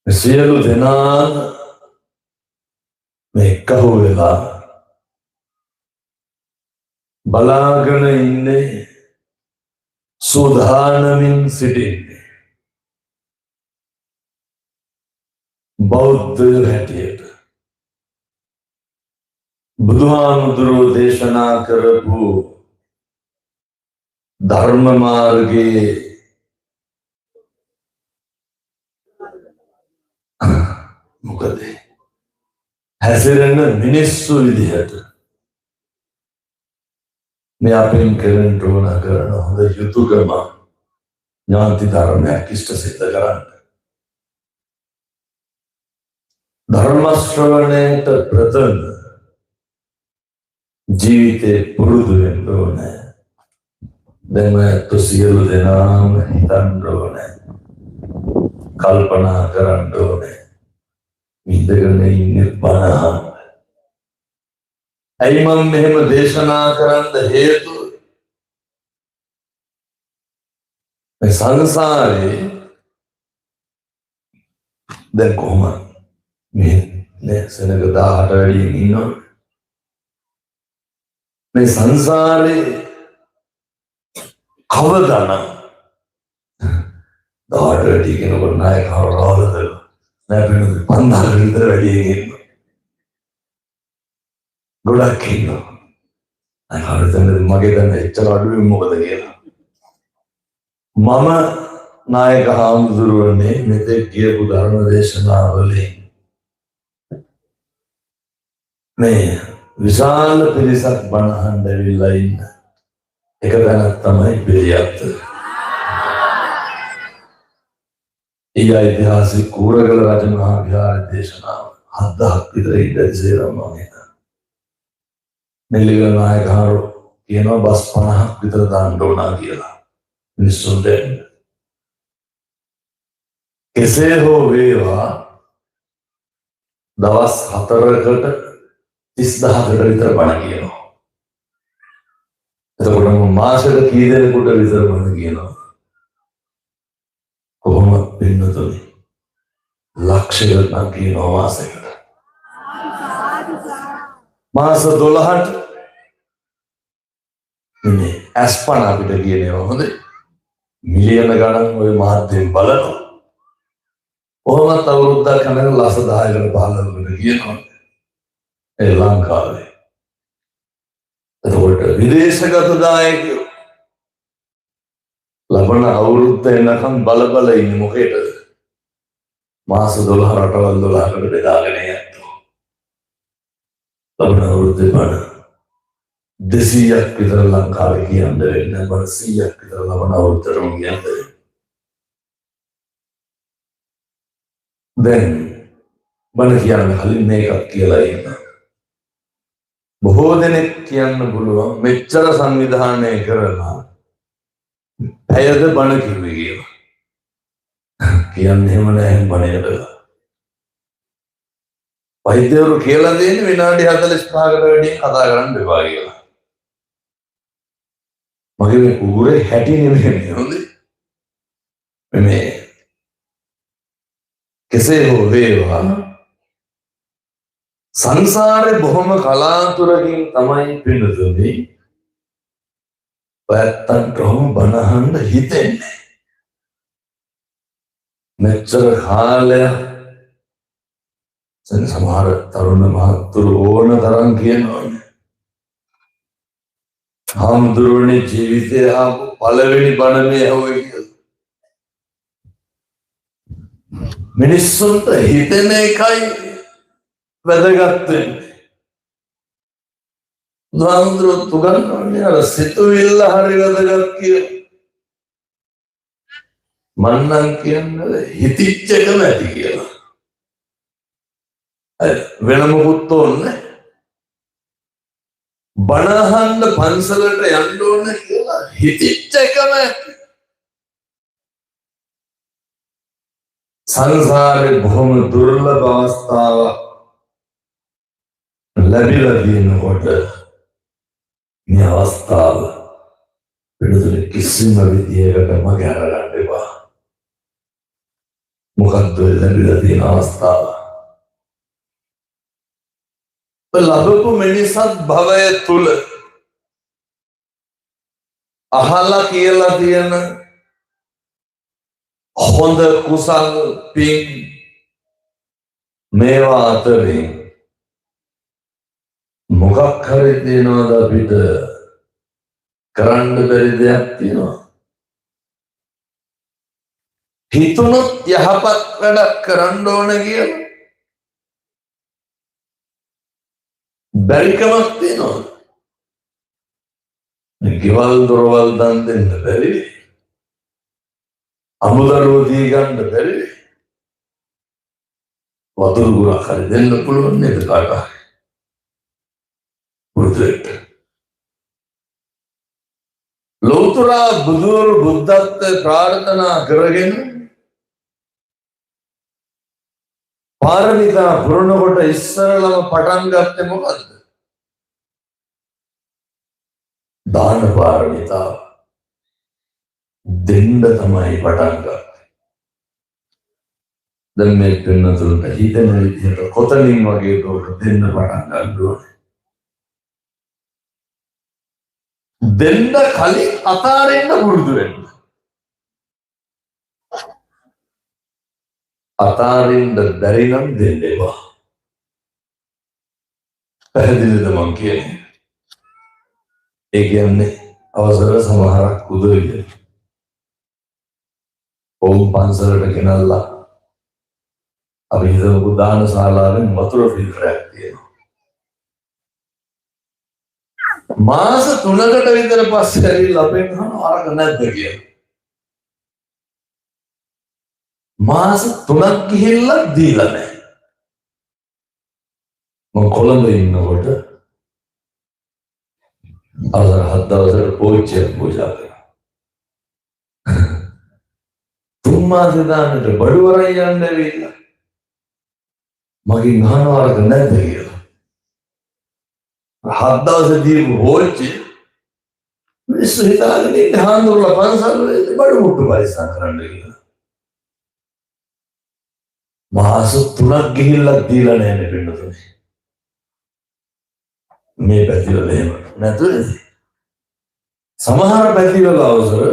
සියලු දෙනා මේ එකහු වෙලා බලාගෙන ඉන්නේ සූදානමින් සිටින්නේ බෞද්ධ හැටියට බුදුහාමුදුරුවෝ දේශනා කරපු ධර්ම මාර්ගයේ මොකද හැසිරෙන මිනිස්සු විදිහට මේ අපෙන් කරන්න ඕන කරන හොඳ යුතුයකම ඥාති ධර්මයක් ඉෂ්ට සිද්ධ කරන්න ධර්ම ශ්‍රවණයට ප්‍රථම ජීවිතේ පුරුදු වෙන්න ඕනේ. දැන් සියලු දෙනාම හිතන්න ඕනේ. කල්පනා කරන්න ඕනේ. ඉඳගෙන ඉන්නේ බණ. ඇයි මම මෙහෙම දේශනා කරන්න හේතුව? මේ සංසාරේ දැන් කොහොමද මේ සෙනග 18 වැඩියෙන් ඉන්නවා. මේ සංසාරේ කවදානම් 18 වැඩි කෙනෙකුට නායක හරවලද නැබෙන 5000 විතර වැඩියෙන් ඉන්නවා. ගොඩක් ඉන්නවා. අහරතන මගේ දැන් එච්චර අඩුවෙන් මොකද කියලා. මම නායක හාමුදුරුවනේ මෙතෙක් කියපු ධර්ම දේශනාවලින් මේ විශාල පිරිසක් බණ අහන්න ඇවිල්ලා ඉන්න එක තැනක් තමයි පිළියත්. ඒ ඓතිහාසික කූරගල රජමහා විහාර දේශනාව 7000ක් විතර ඉඳලා මම නෙල්ලිගල නායකහරු කියනවා බස් 50ක් විතර දාන්න ඕනා කියලා මිනිස්සුන්ට. කෙසේ හෝ වේවා දවස් 4කට 30000කට විතර බණ කියනවා. එතකොට මාසෙක කී දෙනෙකුට විතර බණ කියනවා? කොහොමද පින්නතුනි? ලක්ෂයකට නම් කියනවා මාසෙකට. මාස 12ට මේ ඇස්පන අපිට කියනවා හොඳයි. මිලියන ගණන් ওই මාධ්‍යයෙන් බලනවා. කොහොමද අවුරුද්දක් යනකම් ලක්ෂ 10කට 15කට කියනවා. ඒ ලංකාවේ. එතකොට විදේශගත දායකයෝ ලබන අවුරුද්ද එනකම් බල ඉන්නේ මොකේද? මාස 12 රටවල් 12කට බෙදාගෙන යනවා. ලබන අවුරුද්දේ බණ 200ක් විතර ලංකාවේ කියන්න වෙන්නේ. බණ 100ක් විතර ලබන අවුරුද්දටම කියන්නේ. දැන් බණ කියන්න කලින් මේකක් කියලා ඉන්නවා. බොහෝ දෙනෙක් කියන්න පුළුවන් මෙච්චර සංවිධානය කරලා පැයද බණ කිව්වේ කියලා. කියන්නේ එහෙම නැහැ බණේට. වෛද්‍යවරු කියලා දෙන්නේ විනාඩි 45කට වැඩි කතා කරන්න එපා කියලා. මගේ මේ ඌරේ හැටි නෙමෙයි හොඳේ. මේ කෙසේ හෝ වේවා සංසාරේ බොහොම කලාතුරකින් තමයි පින්නතුනි පැත්තන්ට බනහන්න හිතෙන්නේ. මෙච්චර කාලයක් සමහර තරුණ මහත්තුරු ඕන තරම් කියනවානේ. හාමුදුරුවනේ ජීවිතේ ආපු පළවෙනි බණ මේ ඇහුවේ කියලා. මිනිස්සුන්ට හිතෙන එකයි වැදගත් වෙන්නේ. හාමුදුරුවෝ තුගන්වන්නේ අර සිතුවිල්ල හරි වැදගත් කියලා. මන්නම් කියන්නේ හිතිච්ච එකම ඇති කියලා. වෙන මොකුත් ඕනේ බණ අහන්න පන්සලට යන්න ඕනේ කියලා හිතිච්ච එකම සංසාරේ බොහොම දුර්ලභ අවස්ථාවක් ලැබිලා තියෙනකොට මේ අවස්ථාව පිළිතුරු කිසිම විදියකට මග අරගන්න එපා. මොකද මොකක්ද ලැබිලා තියෙන අවස්ථාව. ලැබපු මිනිසත් භවය තුල අහලා කියලා තියෙන හොඳ කුසල් පින් මේවා අතරින් මොකක් හරි තියෙනවද අපිට කරන්න බැරි දෙයක් තියෙනවා. හිතුනොත් යහපත් වැඩක් කරන්න ඕන කියලා බැරිකමක් තියෙනවා. ගෙවල් දොරවල් දන් දෙන්න බැරි, අමුදරුවෝ දී ගන්න බැරි, වතුර ගුණක් හරි දෙන්න පුළුවන් නේද කාට හරි පුරුදුට. ලෞතර බුද්ධත්ව ප්‍රාර්ථනා කරගෙන පාරමිතා පුරනකොට ඉස්සරලම පටන් ගත්තේ මොකද්ද? දාන පාරමිතාව දෙන්න තමයි පටන් ගත්තේ. දැන් මේ පින්නතුන්ට හිතෙන විදිහට කොතනින් වගේ දෝක දෙන්න පටන් ගන්නවා. දෙන්න කලින් අතාරින්න පුරුදු වෙන්න. අතාරින්න බැරි නම් දෙන්න එපා. පැහැදිලිද මං කියන්නේ? ඒ කියන්නේ අවසර සමහරක් උදවිය ඔවුන් පන්සලට ගෙනල්ලා අපි හිතමු දාන ශාලාවෙන් වතුර ෆිල්ටරයක් තියෙනවා. මාස 3කට විතර පස්සේ ඇවිල්ලා අපෙන් අහනවා අරක නැද්ද කියලා. මාස 3ක් ගිහිල්ලා දීලා නැහැ. මම කොළඹ ඉන්නකොට අවසර 7 දවසකට පොච්චියක් පූජා කරා. 3 මාසෙ දාන්නට බඩුවරයි යන්න ඇවිල්ලා මගෙන් අහනවා අරක නැද්ද කියලා. 7 දවසේ දීපු පොච්චිය මිනිස්සු හිතාගෙන ඉන්නේ හාමුදුරුවෝ පන්සල් වල බඩු මුට්ටු පරිස්සම් කරන්න කියලා. මාස 3ක් ගිහිල්ලා දීලා නැහැ පින්නතුනේ. මේ පැතිවල එහෙම නැතුවද? සමහර පැතිවල අවසර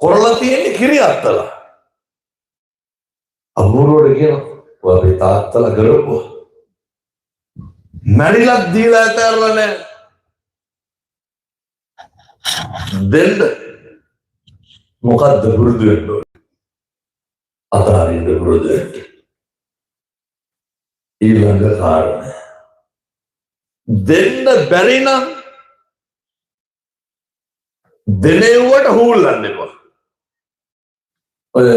කොරලා තියෙන්නේ කිරි අත්තලා. අමුරුවට කියනවා ඔය තාත්තලා කරපුවා. මැරිලක් දීලා ඇතරලා නැහැ. දෙන්න මොකද්ද පුරුදු වෙන්න ඕනේ? අතාරින්න පුරුදු වෙන්න. ඊළඟ කාරණය දෙන්න බැරි නම් දෙනෙව්වට හූල්ලන්න එපා. ඔය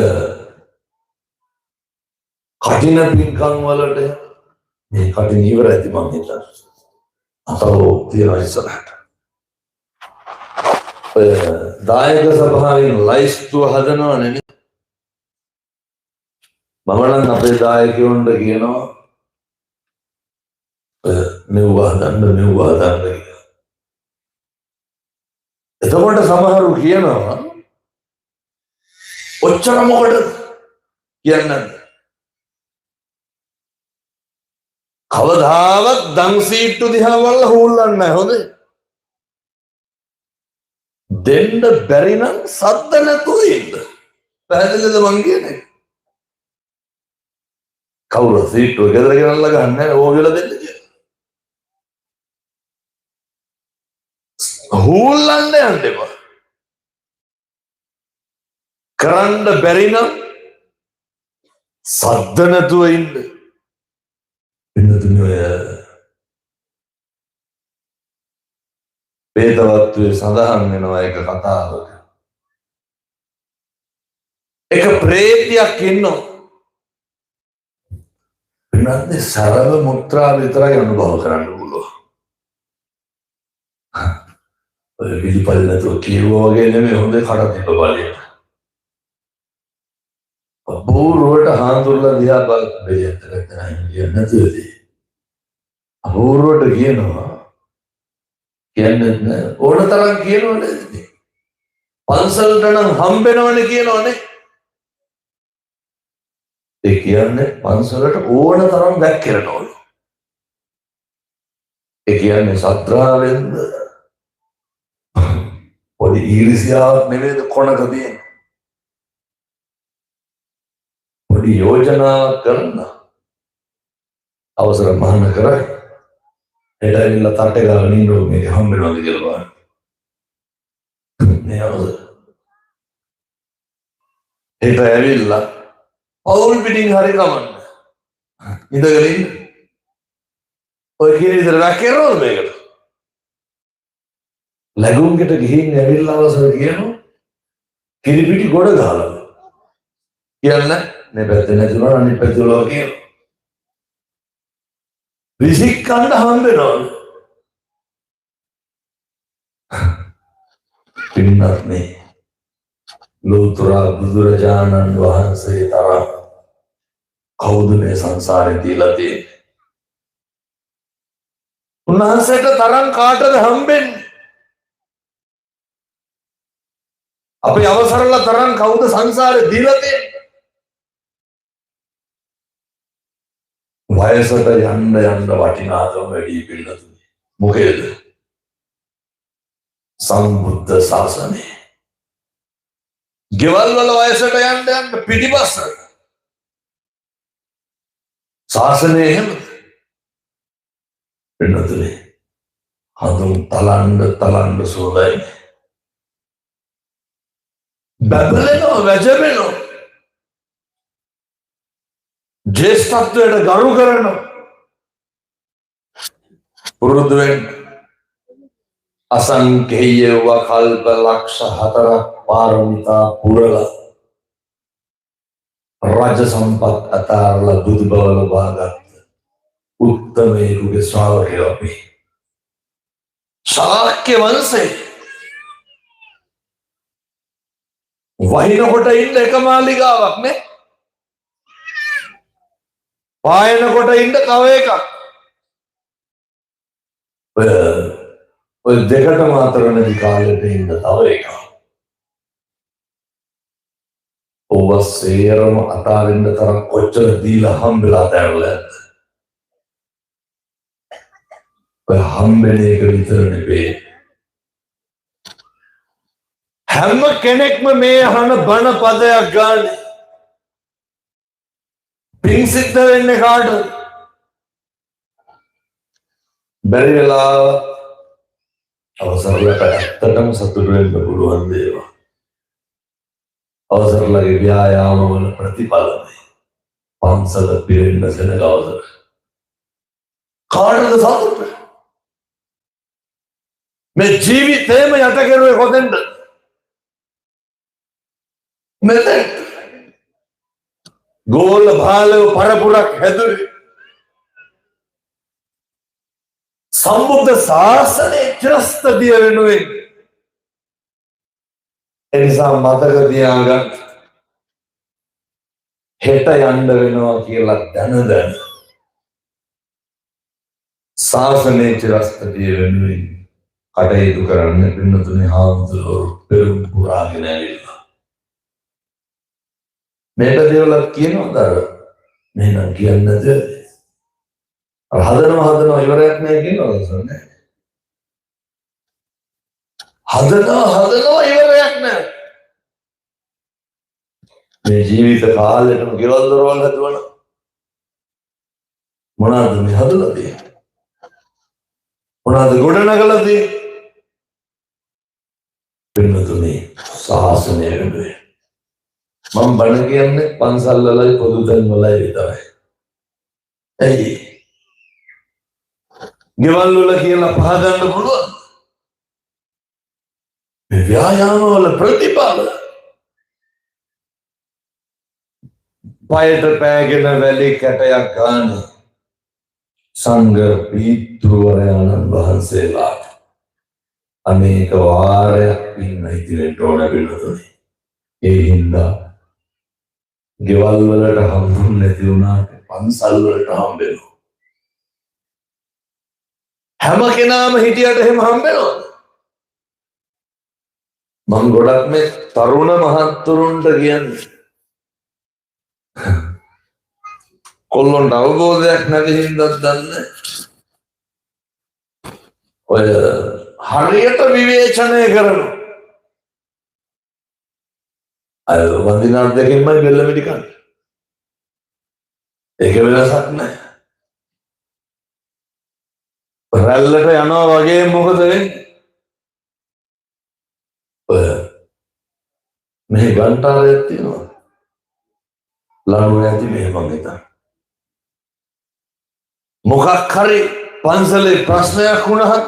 කටින පින්කම් වලට මේ කටින ඉවර ඇති මං හිතන්නේ. අතෝ තියලා ඉස්සරහට. ඔය දායක සභාවෙන් ලයිස්තුව හදනවනේ නේ. මම නම් අපේ දායකයන්ට කියනවා මෙව්වා හදන්න කියලා. එතකොට සමහරු කියනවා ඔච්චර මොකටද කියන්නේ? කවදාවත් දන් සීට්ටු දිහා වල්ලා හූල්ලන්නේ නැහැ. හොඳේ. දෙන්න බැරි නම් සද්ද නැතුව ඉන්න. පැහැදිලිද මං කියන්නේ? කවුරු සීට්ටුව ගෙදර ගෙනල්ලා ගන්න නැහැ ඕගොල්ලෝ දෙන්න කියලා. හූල්ලන්න යන්න එපා. කරන්න බැරි නම් සද්ද නැතුව ඉන්න. පින්නතුනේ වේදවත්වයේ සඳහන් වෙනවා එක කතාවක. එක ප්‍රේතයක් ඉන්නවා. පින්නන්නේ සරල මුත්‍රා විතරයි අනුභව කරන්න පුළුවන්. ඔය විලිපල් නැතුව කියවුවා වගේ නෙමෙයි හොඳ කඩතිබ්බ බලයට. අපූර්වට හාඳුල්ලා දිහා බලද්දී කියන්නේ නැතුවද? අපූර්වට කියනවා කියන්නේ ඕන තරම් කියනවනේ. පන්සලට නම් හම්බෙනවනේ කියනවනේ. ඒ කියන්නේ පන්සලට ඕන තරම් දැක්කරනවලු. ඒ කියන්නේ සත්‍රාවෙන්ද පොඩි ඊර්ෂ්‍යාවක් නෙවෙයිද කොනක තියෙන්නේ. පොඩි යෝජනාවක් කරන්න අවසර මහාන කරයි. හෙට ඇවිල්ලා තට්ටේ ගාලා නින්දෝ මේක හම්බෙනවද කියලා බලන්න. මේ අවසර හෙට ඇවිල්ලා පවුල් පිටින් හරි කමන්න ඉඳගෙන ඉන්න. ඔය කියන විදිහට වැක්කිරනවද මේකට? ලැබුම්කට ගිහින් ඇවිල්ලා අවසර කියනවා කිරිපිටි ගොඩ ගහලා කියන්නේ මේ පැත්තේ නැතුණා අනිත් පැත්තේ වල කියන විසික් කන්න හම්බෙනවලු. පින්නත් මේ ලෝතර බුදුරජාණන් වහන්සේ තරම් කවුද මේ සංසාරේ තියලා තියෙන්නේ? උන්වහන්සේට තරම් කාටද හම්බෙන්නේ? අපේ අවසරල තරම් කවුද සංසාරේ දීලා තියෙන්නේ? වයසට යන්න යන්න වටිනාකම වැඩි පිළිතුරු. මොකේද? සම්බුද්ධ ශාසනය. ගෙවල් වල වයසට යන්න යන්න පිටිපස්ස. ශාසනය එහෙම. පිළිතුරු. හඳුන් තලන්න සෝලයි. බබලෙනෝ වැජබෙනෝ. ජේෂ්ඨත්වයට ගරු කරනවා. පුරුදු වෙන්න. අසංකේය කල්ප ලක්ෂ 4ක් පාරමිතා පුරලා රාජ සම්පත් අතාරලා බුදු බව ලබාගත් උත්තමයෙකුගේ ශ්‍රාවකයෝ අපි. ශාක්‍ය වංශේ වහිනකොට ඉන්න එක මාලිගාවක් නේ. පායනකොට ඉන්න තව එකක්. ඔය දෙකටම අතර නැති කාලෙට ඉන්න තව එකක්. ඔබ සේරම අතාරින්න තරම් කොච්චර දීලා හම්බෙලා තැරලා ඇද්ද? ඔය හම්බෙන එක විතර නෙවෙයි. හැම කෙනෙක්ම මේ අහන බණ පදයක් ගන්න පින් සිද්ධ වෙන්නේ කාටද? බැරි වෙලාව අවසරලට ඇත්තටම සතුටු වෙන්න පුළුවන් දේවා. අවසරලගේ ව්‍යායාම වල ප්‍රතිඵලයි පන්සල පිරෙන්න සෙනග අවසර. කාටද සතුට? මේ ජීවිතේම යට කෙරුවේ කොතෙන්ද? මෙතෙන් ගෝල භාලව පරපුරක් හැදුවේ සම්බුද්ධ ශාසනයේ චිරස්ථිතිය වෙනුවෙන්. එනිසා මතක තියාගන්න හෙට යන්න වෙනවා කියලා දැන ශාසනයේ චිරස්ථිතිය වෙනුවෙන් කටයුතු කරන්න පින්නතුනේ හාමුදුරුවෝ පෙරම් පුරාගෙන ඇවිල්ලා. මේක දේවලක් කියනවද? මෙහෙනම් කියන්නද? හදනවා ඉවරයක් නැහැ කියනවද සර්? හදනවා ඉවරයක් නැහැ. මේ ජීවිත කාලෙටම ගෙවල් දොරවල් හදුවන මොනවාද මේ හදලා තියෙන්නේ? මොනවාද ගොඩනගලා තියෙන්නේ? පින්නතුනේ ශාසනය වෙනුවෙන්. මම බණ කියන්නේ පන්සල් වලයි පොදු තැන් වලයි විතරයි. ඇයි? ගෙවල් වල කියලා පහදන්න පුළුවන්. මේ ව්‍යායාම වල ප්‍රතිඵල පයට පෑගෙන වැලි කැටයක් ගන්න සංඝ පීතෘවරයන්න් වහන්සේලාට අනේක වාරයක් ඉන්න ඉතිරෙන්න ඕන වෙනතුනේ. ඒ හින්දා ගෙවල් වලට හම්බුනේ නැති වුණාට පන්සල් වලට හම්බෙනවා. හැම කෙනාම හිටියට එහෙම හම්බෙනවද? මම ගොඩක් මේ තරුණ මහත්තුරුන්ට කියන්නේ කොල්ලොන්ට අවබෝධයක් නැති හින්දාත් දන්නේ ඔය හරියට විවේචනය කරන අය වන්දිනාට දෙකින්මයි බෙල්ල මිටි කන්නේ. ඒක වෙනසක් නැහැ. රැල්ලට යනවා වගේ මොකද වෙන්නේ? ඔය මේ ගන්ටාරයක් තියෙනවා. ලණුව ඇති මේ මං හිතන්නේ. මොකක් හරි පන්සලේ ප්‍රශ්නයක් වුණහත්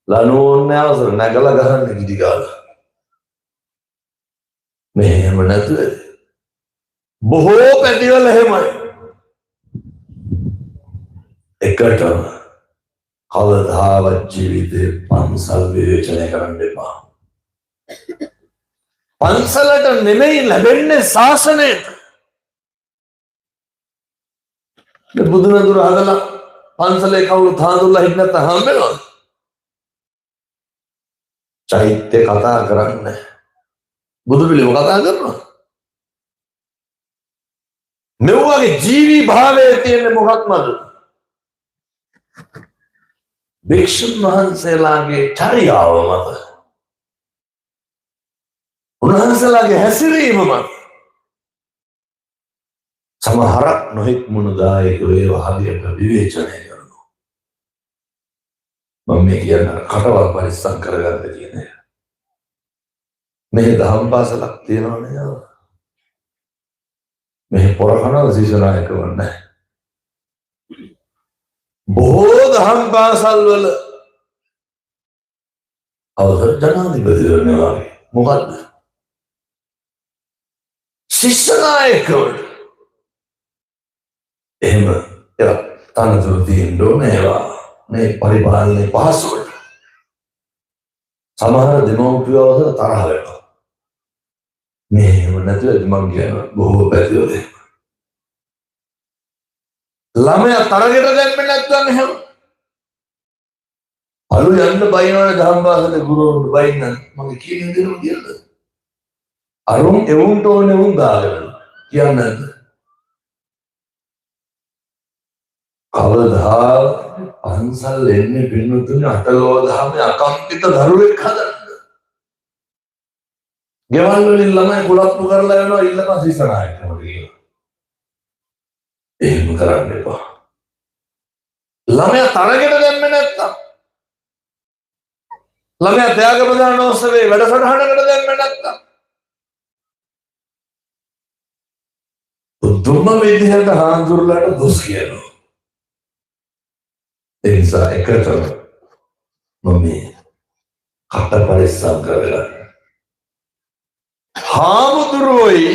ලණුව ඕනේ අවසර නැගලා ගහන්න ගිඩි ගාලා. මේ එහෙම නැතුව බොහෝ පැතිවල එහෙමයි. එකටම කවදාවත් ජීවිතේ පන්සල් විවේචනය කරන්න එපා. පන්සලට නෙමෙයි ලැබෙන්නේ ශාසනයට. බුදුනදුර හදලා පන්සලේ කවුරුත් හාඳුල්ලා හිටින්න නැත්නම් හම්බෙනවද? චෛත්‍ය කතා කරන්නේ බුදු පිළිම කතා කරනවා. මෙව්වගේ ජීවි භාවයේ තියෙන මොකක්මද? භික්ෂුන් වහන්සේලාගේ චර්යාව මත, උන්වහන්සේලාගේ හැසිරීම මත සමහරක් නොහික් මුණදායක වේවා හදියට විවේචනය කරනවා. මම මේ කියන කටවල් පරිස්සම් කරගන්න කියන එක. මේ දහම් පාසලක් තියෙනවා නේද? මේ පොරකනල් ශිෂ්‍යනායක වන්නේ. බොහෝ දහම් පාසල් වල අවසර ජනාධිපතිවරණවා මොකද්ද? ශිෂ්‍යනායකවරු එහෙම ඒවා තනතුරු තියෙන්න ඕනේ. ඒවා මේ පරිපාලනයේ පහසුවට සමහර දෙමව්පියෝ අවසර තරහ වෙනවා. මේ එහෙම නැතුව මම කියන බොහෝ පැතිවල ළමයා තරගෙට දැම්මේ නැත්නම් එහෙම අලු යන්න බයිනවනේ දහම් පාසලේ ගුරුවරුන්ට බයින්න මගේ කියන දේම කියලා. අරුන් එවුන්ට ඕනේ උන් ගාගෙන කියන්නේ නැද්ද? කවදා පන්සල් එන්නේ පින්නතුනේ අටලෝ දහමේ අකම්පිත දරුවෙක් හදන්න. ගෙවල් වලින් ළමයි කුලප්පු කරලා යනවා ඊළඟ ශිෂ්‍යනායකවරු කියලා. එහෙම කරන්න එපා. ළමයා තරගෙට දැම්මේ නැත්තම් ළමයා ත්‍යාග ප්‍රදානෝත්සවේ වැඩසටහනකට දැම්මේ නැත්තම් දුම්ම විදිහට හාමුදුරුවෝට දොස් කියනවා. ඒ නිසා එකතන මම කට පරිස්සම් කරලා හාමුදුරුවෝයි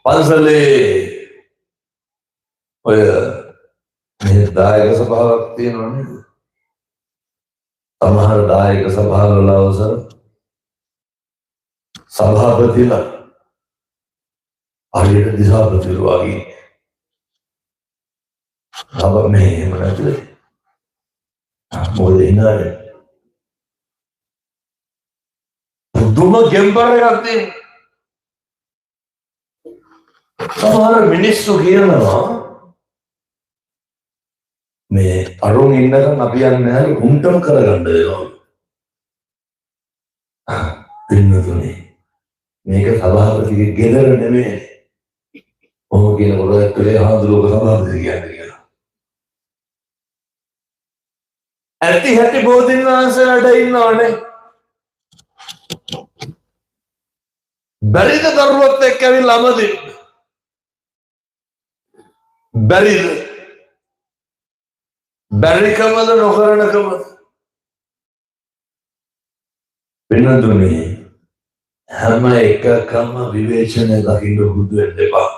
පන්සලේ ඔය මේ දායක සභාවක් තියෙනවා නේද? සමහර දායක සභාවල අවසර සභාපතිලා හරියට දිසාපතිවරු වගේ අප මේ එහෙම නැතුව මොකද ඉන්නවනේ දුම ගෙම්බර එකක් තියෙන. සමහර මිනිස්සු කියනවා මේ අරුන් ඉන්නකම් අපි යන්නේ නැහැ උන්ටම කරගන්න වෙනවා. පින්නතුනේ මේක සභාපතිගේ ගෙදර නෙමෙයි. ඔහු කියනකොට ඇත්තේ හාමුදුරුවෝ සභාපති කියන්නේ කියලා. ඇති හැටි බෝධින් වහන්සේලාට ඉන්නවනේ. බැරිද දරුවොත් එක්ක ඇවිල්ලා අමදින්න? බැරිද? බැරිකමද නොකරනකමද? පින්නතුනේ හැම එකකම විවේචනය දකින්න පුරුදු වෙන්න එපා.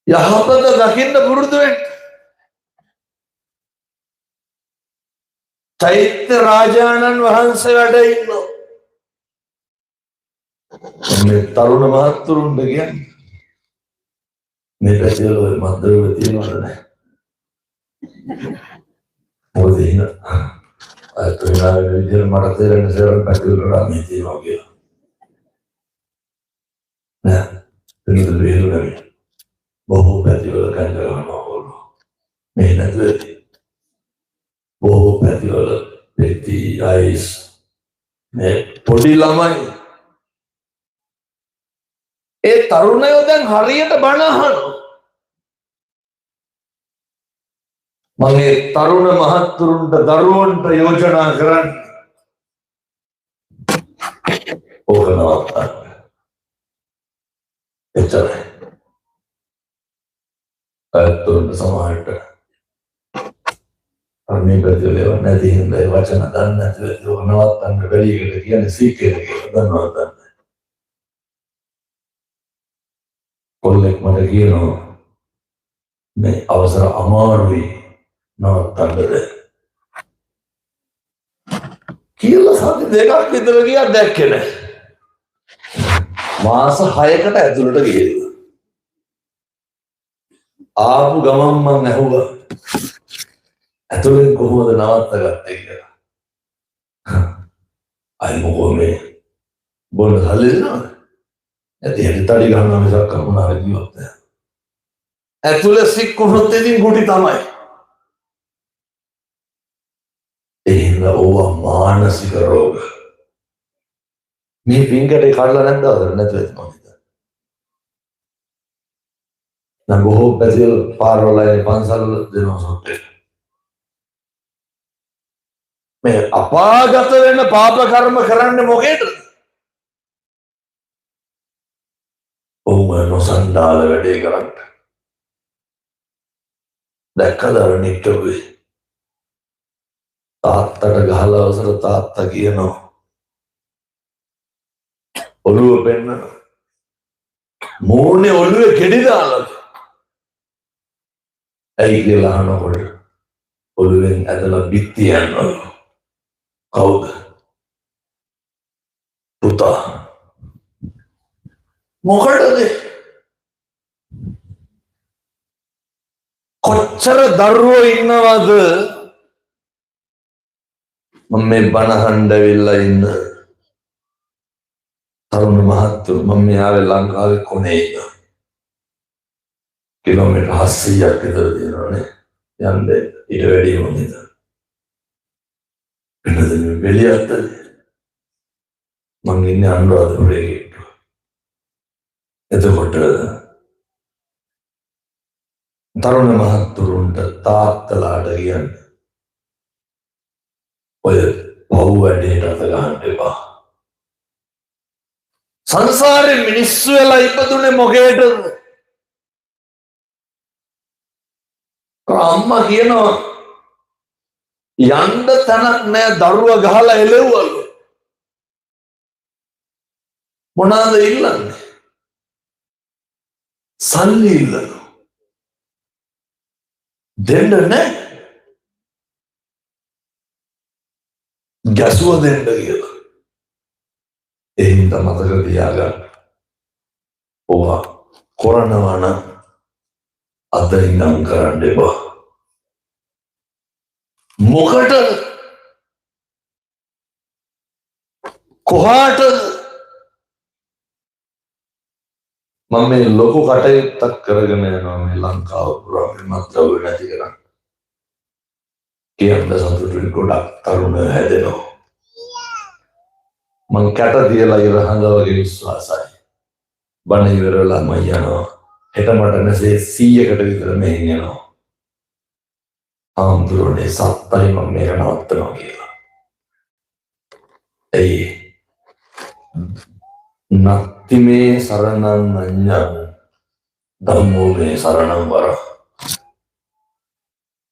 යහපත දකින්න පුරුදු වෙන්න. චෛත්‍ය රාජානන් වහන්සේ වැඩ ඉන්නවා. මේ තරුණ මහත්තුරුන්ට කියන්නේ මේ පැතිවල ඔය මද්දරුව තියෙනවද නැහැ? මොකද එහෙනම් විදිහට මට තේරෙන සේවන පැතිවලට මේ තියෙනවා කියලා. නෑ පිළිතුර වේලුනේ බොහෝ පැතිවල කන්දරනවා ඕන. මේ නැතුව බොහෝ පැතිවල පෙති අයිස් මේ පොඩි ළමයි ඒ තරුණයෝ දැන් හරියට බණ අහනවා. මගේ තරුණ මහත්තුරුන්ට දරුවන්ට යෝජනා කරන්න ඕක නවත්තන්න. එච්චරයි. අයත්තුරුන්ට සමහරට අර්මී පැතිවල නැති හින්දා ඒ වචන දන්නේ නැතිව ඒක නවත්තන්න බැරි එකට කියන්නේ සීකේද කියලා දන්නවද නැහැ. කොල්ලෙක් මට කියනවා මේ අවසර අමාරුයි නවත්තන්නද කියලා. සති දෙකක් විතර ගියා දැක්කේ නැහැ. මාස 6කට ඇතුළට ගියද ආපු ගමන් මං ඇහුවා ඇතුළෙන් කොහොමද නවත්තගත්තේ කියලා. අය මොකෝ මේ බොන්න සල්ලි දෙනවද? ඇති හැටි තඩි ගන්නවා මිසක් කරුණාර කිව්වොත් නෑ. ඇතුළේ සික්කුනොත් ඉතින් ගුටි තමයි. එහෙනම් ඕවා මානසික රෝග. මේ පින්කඩේ කඩලා නැද්ද නැතුව මම හිතන්නේ. නම් බොහෝ පැතිවල පාරවලයි පන්සල් දෙනවා සොට්ටේ. මේ අපාගත වෙන පාප කර්ම කරන්නේ මොකේද? ඔව් නොසන්ඩාල වැඩේ කරන්න. දැක්කද අර නික්කවේ තාත්තට ගහලා අවසර තාත්තා කියනවා ඔළුව පෙන්නන මූණේ ඔළුවේ කෙඩි දාලා ඇයි කියලා අහනකොට ඔළුවෙන් ඇදලා බිත්ති යනවා. කවුද? පුතා. මොකටද? කොච්චර දරුවෝ ඉන්නවද මම මේ බණහඬ වෙලා ඉන්න තරුණ මහත්තුරු. මම මේ ආවේ ලංකාවේ කොනේ ඉන්න කිලෝමීටර් 700ක් විතර තියෙනවානේ යන්න ඊට වැඩිම නේද. එන්නද වෙලියත් මං ඉන්නේ අනුරාධපුරේ. එතකොට තරුණ මහත්තුරුන්ට තාත්තලාට කියන්නේ ඔය පව් වැඩේට අත ගන්න එපා. සංසාරේ මිනිස්සු වෙලා ඉපදුනේ මොකේද? අම්මා කියනවා යන්න තැනක් නෑ දරුවා ගහලා එළෙව්වලු. මොනවාද ඉල්ලන්නේ? සල්ලි ඉල්ලනවා. දෙන්න නෑ. ගැසුව දෙන්න කියලා. එහෙනම් මතක තියාගන්න. ඔවා කරනවා නම් අද ඉඳන් කරන්න එපා. මොකටද? කොහාටද? මම මේ ලොකු කටයුත්තක් කරගෙන යනවා මේ ලංකාව පුරා මේ මත්ද්‍රව්‍ය නැති කරන්න. කියන්න සතුටුයි ගොඩක් තරුණ හැදෙනවා. මං කැට තියලා ඉර හඳ වගේ විශ්වාසයි. බණ ඉවරලා මම යනවා. හෙට මට නැසේ 100කට විතර මෙහෙන් යනවා. ආම්දුරනේ සත්තයි මම මේක නවත්තනවා කියලා. එයි නත්ති මේ සරණං අඤ්ඤං ධම්මෝ මේ සරණං වර.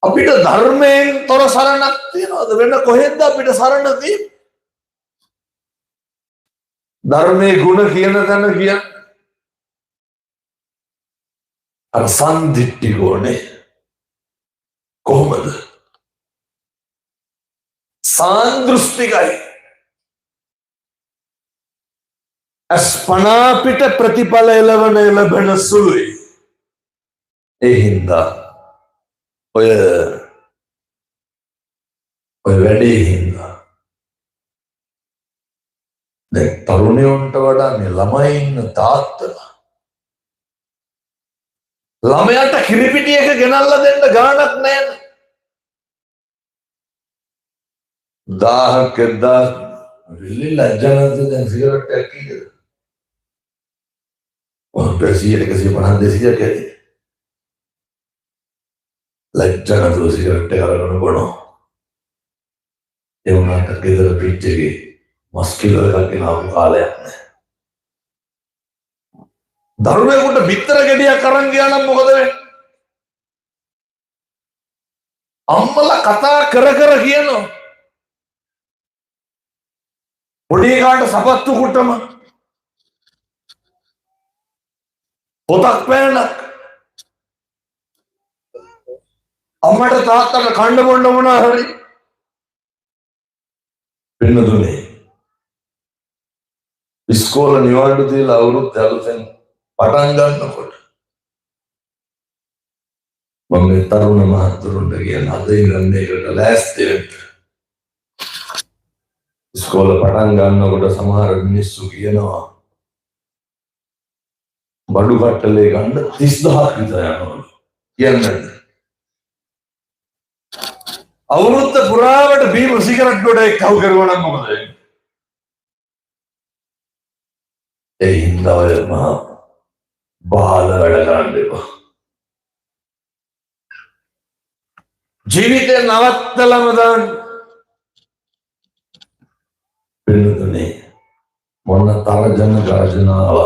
අපිට ධර්මයෙන් තොර සරණක් තියනවද? වෙන කොහෙන්ද අපිට සරණ තියෙන්නේ? ධර්මයේ ගුණ කියන තැන කියන්නේ අර සම්දිට්ඨිකෝනේ කොහොමද? සාන්දෘෂ්ටිකයි. අස්පනා පිට ප්‍රතිඵල එළවන ලැබෙන සුළුයි. ඒ හින්දා ඔය වැඩේ හින්දා දැන් තරුණයන්ට වඩා මේ ළමයි ඉන්න තාත්තලා ළමයාට කිරිපිටියක ගෙනල්ලා දෙන්න ගාණක් නැහැ. 1000ක් 1000 really ලැජ්ජානන්ත දැන් සිගරට් එකක් කීයද? ඔය 150 200ක් ඇති. ලැජ්ජානන්ත සිගරට් එක අරගෙන බොනවා. ඒ වුණාට ගෙදර පිට් එකේ මස් කිලෝ එකක් ගෙනාවු කාලයක් නැහැ. දරුවෙකුට බිත්තර ගෙඩියක් අරන් ගියා නම් මොකද වෙන්නේ? අම්මලා කතා කර කර කියනවා. පොඩි කාට සපත්තු කුටම පොතක් පෑනක් අම්මට තාත්තට කන්න බොන්න මොනවා හරි පින්නතුනේ ඉස්කෝල නිවාඩු දීලා අවුරුද්ද අලුතෙන් පටන් ගන්නකොට මම මේ තරුණ මහතුරුන්ට කියන අද ඉඳන් මේකට ලෑස්ති වෙන්න. ඉස්කෝල පටන් ගන්නකොට සමහර මිනිස්සු කියනවා බඩු කට්ටලේ ගන්න 30000ක් විතර යනවා කියන්නේ. අවුරුද්ද පුරාවට බීම සිගරට් ගොඩේ කව් කරුවා නම් මොකද වෙන්නේ? ඒ හින්දා ඔය මහා බාල වැඩ කරන්න එපා. ජීවිතේ නවත්තලම දාන්න. පිළිතුනේ මොන තරජන ගර්ජනාව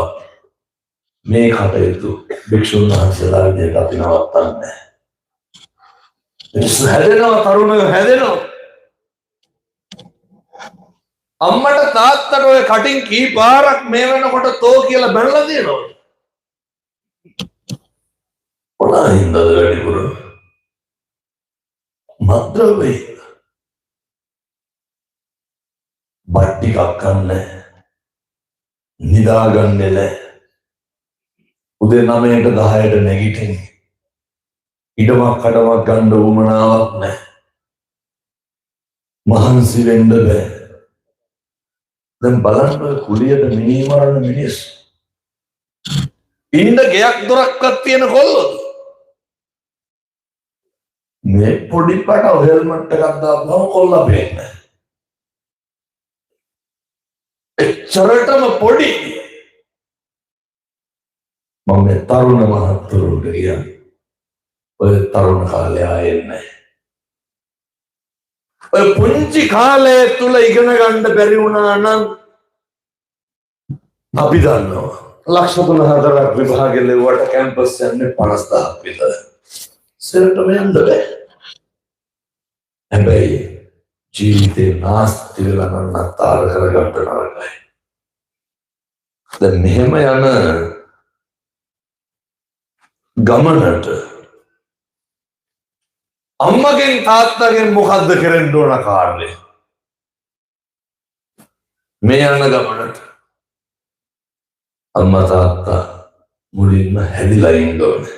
මේ කටයුතු භික්ෂුන් වහන්සේලා විදිහට අපි නවත්තන්නේ. හැදෙනවා තරුණයෝ හැදෙනවා. අම්මට තාත්තට ඔය කටින් කී පාරක් මේ වෙනකොට තෝ කියලා බැනලා දෙනවා. මොනයින්ද වැඩිපුර මද්ද්‍රව්‍ය බට්ටි කක්කන්නේ නිදාගන්නේ නැහැ. උදේ 9ට 10ට නැගිටින්නේ. ඉඩමක් කඩමක් ගන්න උවමනාවක් නැහැ. මහන්සි වෙන්න බෑ. දැන් බලන්න ඔය කුලියට මිනී මරන මිනිස්සු. ඉන්න ගෙයක් දොරක්වත් තියෙන කොල්ලෝ. මේ පොඩි පාට හෙල්මට් එකක් දාපුවම කොල්ලා පේන්නේ. එච්චරටම පොඩි. මම මේ තරුණ මහත්තුරුන්ට කියන්නේ ඔය තරුණ කාලේ ආයේ නැහැ. ඔය පුංචි කාලය තුල ඉගෙන ගන්න බැරි වුණා නම් අපි දන්නවා. ලක්ෂ 3-4ක් විභාගෙ ලැබුවට කැම්පස් යන්නේ 50000ක් විතර. සෙල්ට මෙන්න බෑ. හැබැයි ජීවිතේ නාස්ති වෙලා නම් අතාර කරගන්න නරකයි. දැන් මෙහෙම යන ගමනට අම්මගෙන් තාත්තගෙන් මොකද්ද කරන්න ඕන කාර්යය? මේ යන ගමනට අම්මා තාත්තා මුලින්ම හැදිලා ඉන්න ඕනේ.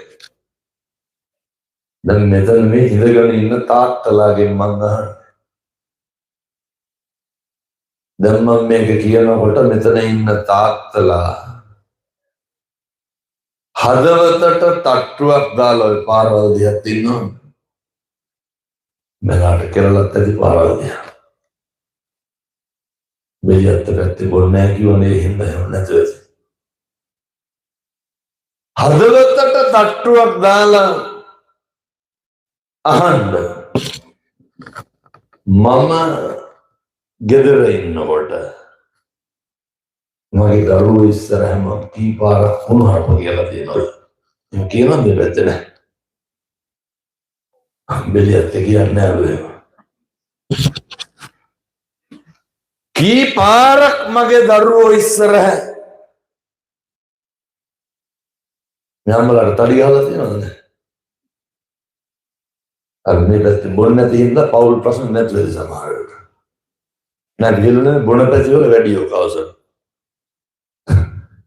දැන් මෙතන මේ ඉඳගෙන ඉන්න තාත්තලාගෙන් මං අහන්නේ. දැන් මම මේක කියනකොට මෙතන ඉන්න තාත්තලා හදවතට තට්ටුවක් දාලා ඔය පාරවල් දිහා ඉන්නවා. මෙලාට කෙරලත් ඇති පාරවල් දිහා. මෙලියත් පැත්තේ බොන්නේ නැහැ කිව්වනේ හින්දා එහෙම නැතුව. හදවතට තට්ටුවක් දාලා අහන්න. මම ගෙදර ඉන්නකොට මගේ දරුවෝ ඉස්සරහම කී පාරක් වුණාට කියලා තියෙනවා. මම කියනවා මේ පැත්තේ නෑ. බෙලියත් කියන්නේ නෑ. කී පාරක් මගේ දරුවෝ ඉස්සරහ මෙයාමලට තඩි ගහලා තියෙනවද? අර මේ පැත්තේ බොන්න නැති හින්දා පෞල් ප්‍රශ්න නැතුවද සමහර වෙලාවට. නෑ විලුනේ බොන පැත්තේ වල වැඩි ඔක අවසන්.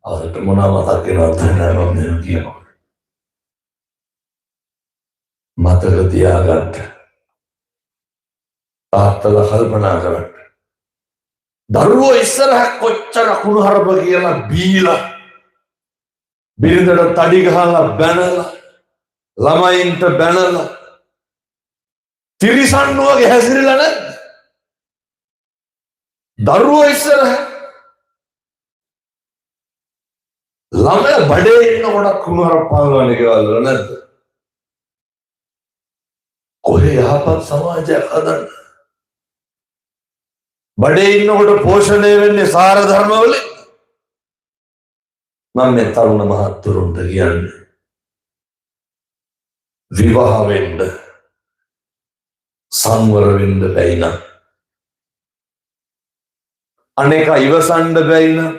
අවසන්ට මොනවා මතක් වෙනවද නැහැ මම කියනවා. මතක තියාගන්න. තාත්තලා කල්පනා කරන්න. දරුවෝ ඉස්සරහ කොච්චර කුණුහරුප කියලා බීලා බිරිඳට තඩි ගහලා බැනලා ළමයින්ට බැනලා තිරිසන් වගේ හැසිරෙලා නැද්ද? දරුවෝ ඉස්සරහ ළමයා බඩේ ඉන්නකොට කුණුහරුප පාලවන්නේ කියලා නැද්ද? කොහේ යහපත් සමාජයක් හදන්න? බඩේ ඉන්නකොට පෝෂණය වෙන්නේ සාර ධර්ම වලින්. මම මේ තරුණ මහත්තුරුන්ට කියන්නේ විවාහ වෙන්න සංවර වෙන්න බැයි නම් අනේක ඉවසන්න බැයි නම්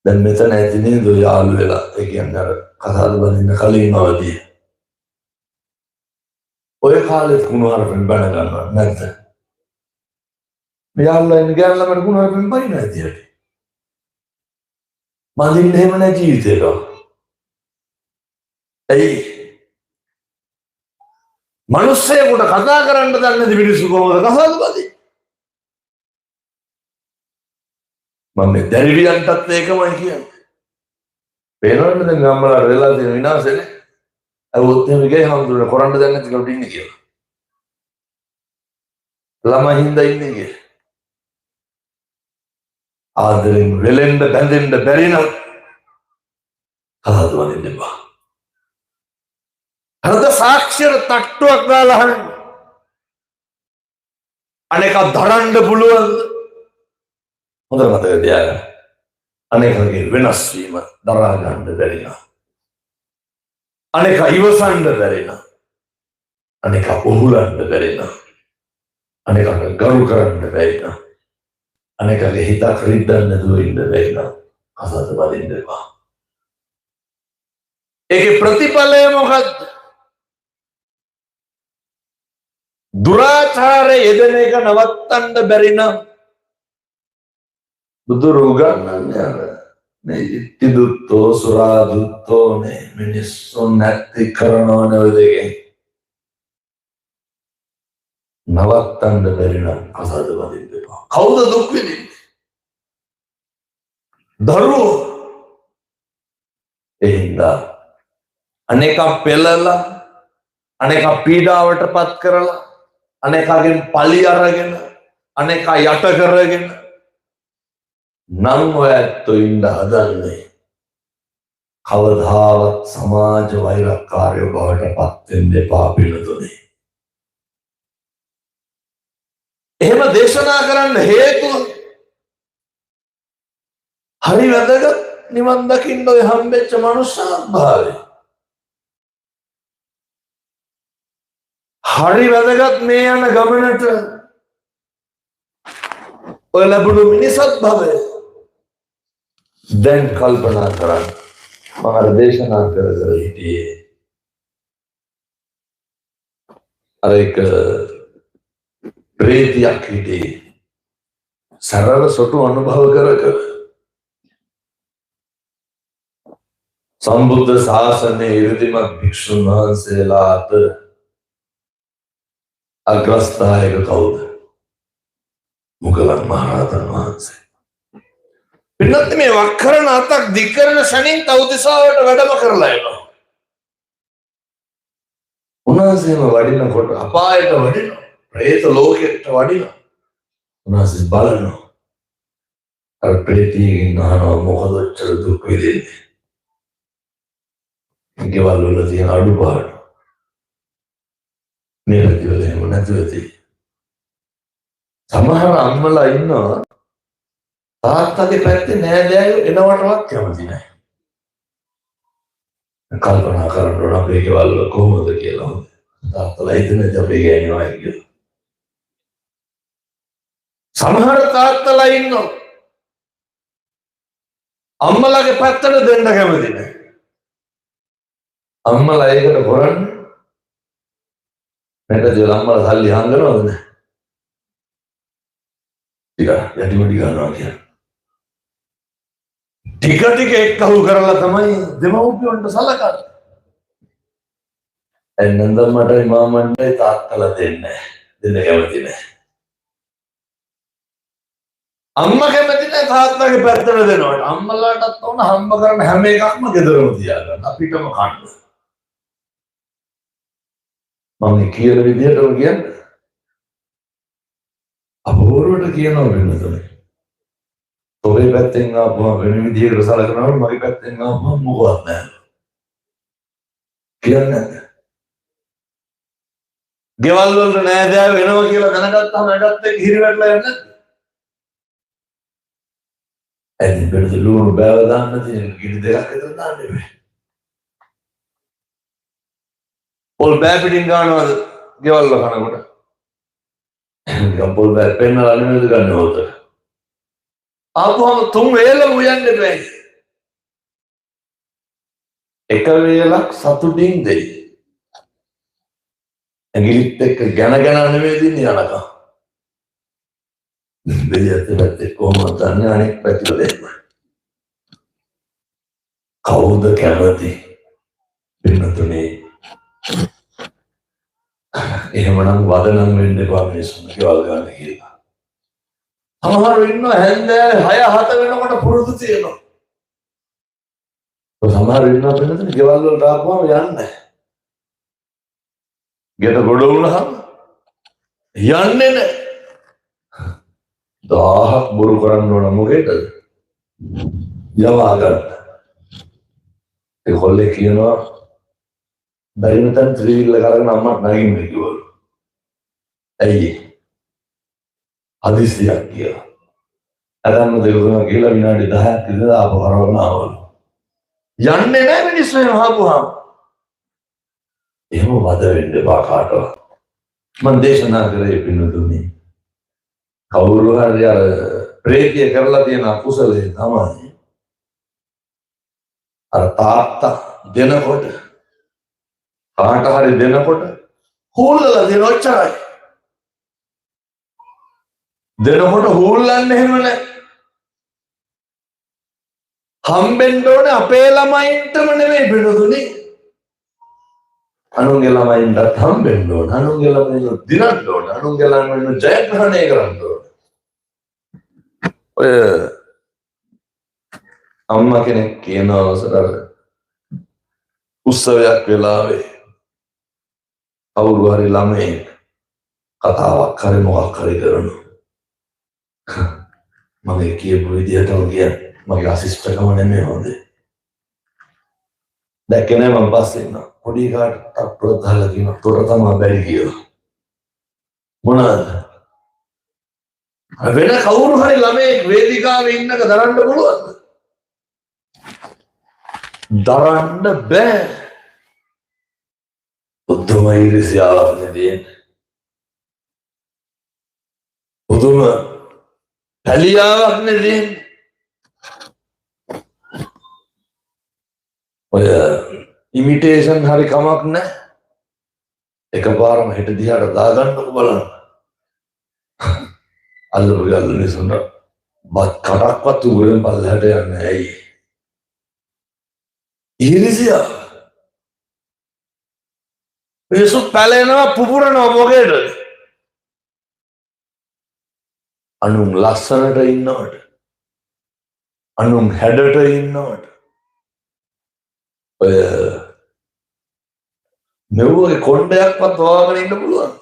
දැන් මෙතන ඇති නේද යාළු වෙලා ඒ කියන්නේ අර කතාද බඳින්න කලින් අවදී ඔය කාලේ කුණුහරුපෙන් බැන ගන්නවා නැද්ද? යාළුවා ඉන්න ගෑනලා මට කුණුහරුපෙන් බයින ඇතියට මදින්න එහෙම නැහැ ජීවිතේක. ඇයි මිනිස්සෙකුට කතා කරන්න දන්නේ නැති මිනිස්සු කොහොමද කතාද බඳින්නේ? මම මේ දැරිවියන්ටත් ඒකමයි කියන්නේ. පේනවද දැන් ගම්වල වෙලා තියෙන විනාශනේ? අවුත් එහෙම ගියේ හම්දුන කරන්න දැන් නැති කෙනෙක් ඉන්නේ කියලා. ළමයි හින්දා ඉන්නේ කියලා. ආදරෙන් වෙලෙන්න බැඳෙන්න බැරි නම් කතාද වදින්න එපා. හරිද? සාක්ෂර තට්ටුවක් දාලා අහන්න. අනේක දරන්න පුළුවන්ද? හොඳට මතක තියාගන්න. අනේකගේ වෙනස් වීම දරා ගන්න බැරි නම් අනේක ඉවසන්න බැරි නම් අනේක උහුලන්න බැරි නම් අනේකට ගරු කරන්න බැරි නම් අනේකගේ හිතක් රිද්දන්න නැතුව ඉන්න බැරි නම් කතාද වදින්න එපා. ඒකේ ප්‍රතිඵලය මොකද්ද? දුරාචාරයේ යෙදෙන එක නවත්තන්න බැරි නම් බුදුරු උගන්වන්නේ අර මේ ඉති දුත්තෝ සුරා දුත්තෝ නේ මිනිස්සුන් නැති කරනවන ඔය දෙකෙන් නවත්තන්න බැරි නම් කතාද වදින්න එපා. කවුද දුක් විඳින්නේ? දරුවෝ. එහෙනම් අනේක පෙළලා අනේක පීඩාවට පත් කරලා අනේකගෙන් පලි අරගෙන අනේක යට කරගෙන නම් ඔය ඇත්තෝ ඉන්න හදන්නේ කවදාවත් සමාජ වෛරක්කාරයෝ බවට පත් වෙන්න එපා පිළිතුරේ. එහෙම දේශනා කරන්න හේතුව හරි වැදගත් නිවන් දකින්න ඔය හම්බෙච්ච මනුෂ්‍යභාවය. හරි වැදගත් මේ යන ගමනට ඔය ලැබුණු මිනිසත් භවය. දැන් කල්පනා කරන්න. මම අර දේශනා කර හිටියේ අර එක ප්‍රේතියක් හිටියේ සරල සොටු අනුභව කර සම්බුද්ධ ශාසනයේ ඉරිදිමත් භික්ෂුන් වහන්සේලා අතර අග්‍රස්ථායක කවුද? මුගලන් මහරහතන් වහන්සේ. පින්නත් මේ වක්කරන අතක් දික් කරන ශනින් තවදිසාවට වැඩම කරලා එනවා. උන්වහන්සේම වඩිනකොට අපායට වඩිනවා. ප්‍රේත ලෝකෙට වඩිනවා. උන්වහන්සේ බලනවා. අර ප්‍රේතියකින් අහනවා මොකද ඔච්චර දුක් විඳින්නේ? ගෙවල් වල තියෙන අඩුපාඩු. මේ රජවල එහෙම නැතුව තියෙන්නේ. සමහර අම්මලා ඉන්නවා තාත්තගේ පැත්තේ නෑදෑයෝ එනවටවත් කැමති නැහැ. කල්පනා කරන්න ඕන අපේ ගෙවල් වල කොහොමද කියලා. තාත්තලා හිතන්නේ අපේ ගෑණිවා කියලා. සමහර තාත්තලා ඉන්නවා අම්මලාගේ පැත්තට දෙන්න කැමති නැහැ. අම්මලා ඒකට කරන්නේ නැටද අම්මලා සල්ලි හංගනවද නැහැ? ටික යටිමුඩි ගන්නවා කියන්නේ. ටික එක්කහුව කරලා තමයි දෙමව්පියන්ට සලකන්නේ. එන්නන්ද මටයි මාමන්ටයි තාත්තලා දෙන්න කැමති නැහැ. අම්මා කැමති නැහැ තාත්තගේ පැත්තට දෙනවට. අම්මලාටත් ඕන හම්බ කරන හැම එකක්ම ගෙදරම තියාගන්න. අපිටම කන්න. මම කියන විදිහටම කියන්නේ අපෝරුවට කියනවා වෙනතනේ. ඔබේ පැත්තෙන් ආපුවම වෙන විදිහකට සලකනකොට මගේ පැත්තෙන් ආපුවම මොකවත් නැහැ. කියන්නේ ගෙවල් වලට නෑදෑයෝ වෙනවා කියලා දැනගත්තාම වැඩත් එක්ක හිරිවැටලා යන්නේ නැද්ද? ඇයි බෙල්ද ලුණු බෑව දාන්න තියෙන ගිනි දෙකක් විතර දාන්න බෑ. පොල් බෑ පිටින් ගන්නවද ගෙවල් වල කනකොට? පොල් බෑ පෙන්නලා නෙමෙයිද ගන්න හොත. ආපුවම තුන් වේලම උයන්න බෑ. එක වේලක් සතුටින් දෙයි. ඇඟිලිත් එක්ක ගැන නෙමෙයි දින්නේ යනකම්. දෙවියන්ට පැත්තේ කොහොමද දන්නේ අනෙක් පැත්තට දෙන්න. කවුද කැමති? පින්නතුනේ. එහෙමනම් වදනම් වෙන්න එපා මිනිස්සුන් කියලා ගන්න කියලා. සමහරව ඉන්නවා හැන්දෑවේ 6 7 වෙනකොට පුරුදු තියෙනවා. සමහර ඉන්නවා පින්නතුනේ ගෙවල් වලට ආපුවම යන්නේ නැහැ. ගෙට ගොඩ වුණාම යන්නේ නැහැ. 1000ක් බොරු කරන්න ඕන මොකේද? යවා ගන්න. ඒ කොල්ලේ කියනවා බැරි නැතන් ත්‍රිවිල් කරගෙන අම්මට නැගින්න කිව්වලු. ඇයි? හදිස්සියක් කියලා. අරන්න දෙවුනා කියලා විනාඩි 10ක් විතර ආපහු හරවන්න ආවලු. යන්නේ නැහැ මිනිස්සු එහෙම ආපුවාම. එහෙම වද වෙන්න බා කාටවත්. මම දේශනා කරේ පින්නතුනේ. කවුරු හරි අර ප්‍රේතිය කරලා තියෙන අකුසලයේ තමයි අර තාත්තා දෙනකොට කාට හරි දෙනකොට හූල්ලලා දෙන ඔච්චරයි. දෙනකොට හූල්ලන්නේ එහෙම නැහැ. හම්බෙන්න ඕනේ අපේ ළමයින්ටම නෙමෙයි පිටුදුනේ. අනුන්ගේ ළමයින්ට හම්බෙන්න ඕන. අනුන්ගේ ළමයින්ට දිනන්න ඕන. අනුන්ගේ ළමයින්ට ජයග්‍රහණය කරන්න ඕන. ඔය අම්මා කෙනෙක් කියනවා සරල උත්සවයක් වෙලාවේ කවුරු හරි ළමයෙක් කතාවක් හරි මොකක් හරි කරනවා. මම කියපු විදිහටම කියන්නේ මගේ අසිස්ටකම නෙමෙයි හොඳේ. දැක්කේ නෑ මම පස්සේ ඉන්නවා. පොඩි කාට තට්ටුවක් දාලා කියනවා තොර තමයි බැරි කියලා. මොනවාද? වෙන කවුරු හරි ළමයෙක් වේදිකාවේ ඉන්නක දරන්න පුළුවන්ද? දරන්න බෑ. උතුම ඊර්ෂ්‍යාවක් නෙදී. උතුම පැලියාවක් නෙදී. ඔය ඉමිටේෂන් හරි කමක් නැහැ. එකපාරම හෙට දිහාට දාගන්නකො බලන්න. අල්ලපු ගල්ල නිසුන බත් කටක්වත් උගුරෙන් පල්ලෙහාට යන්නේ ඇයි? ඊර්ෂ්‍යාව. මිනිස්සු පැලෙනවා පුපුරනවා මොකේද? අනුන් ලස්සනට ඉන්නවට. අනුන් හැඩට ඉන්නවට. ඔය මෙව්වගේ කොණ්ඩයක්වත් හොයාගෙන ඉන්න පුළුවන්.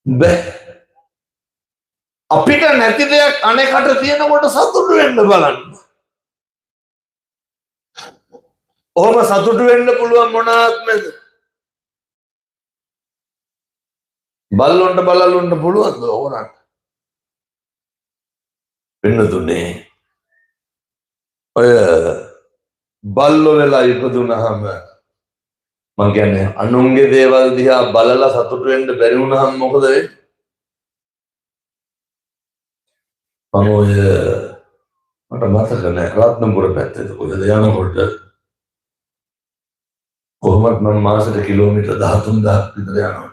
බෑ. අපිට නැති දෙයක් අනෙකට තියෙනකොට සතුටු වෙන්න බලන්න. ඔහොම සතුටු වෙන්න පුළුවන් මොන ආත්මෙද? බල්ලොන්ට බලලොන්ට පුළුවන්ද ඕනට? වෙනතුනේ ඔය බල්ලෝ වෙලා ඉපදුනහම මං කියන්නේ අනුන්ගේ දේවල් දිහා බලලා සතුටු වෙන්න බැරි වුණාම මොකද වෙන්නේ? මම ඔය මට මතක නැහැ රත්නපුර පැත්තේ කොහෙද යනකොට කොහොමද මම මාසෙට කිලෝමීටර් 13000ක් විතර යනවා.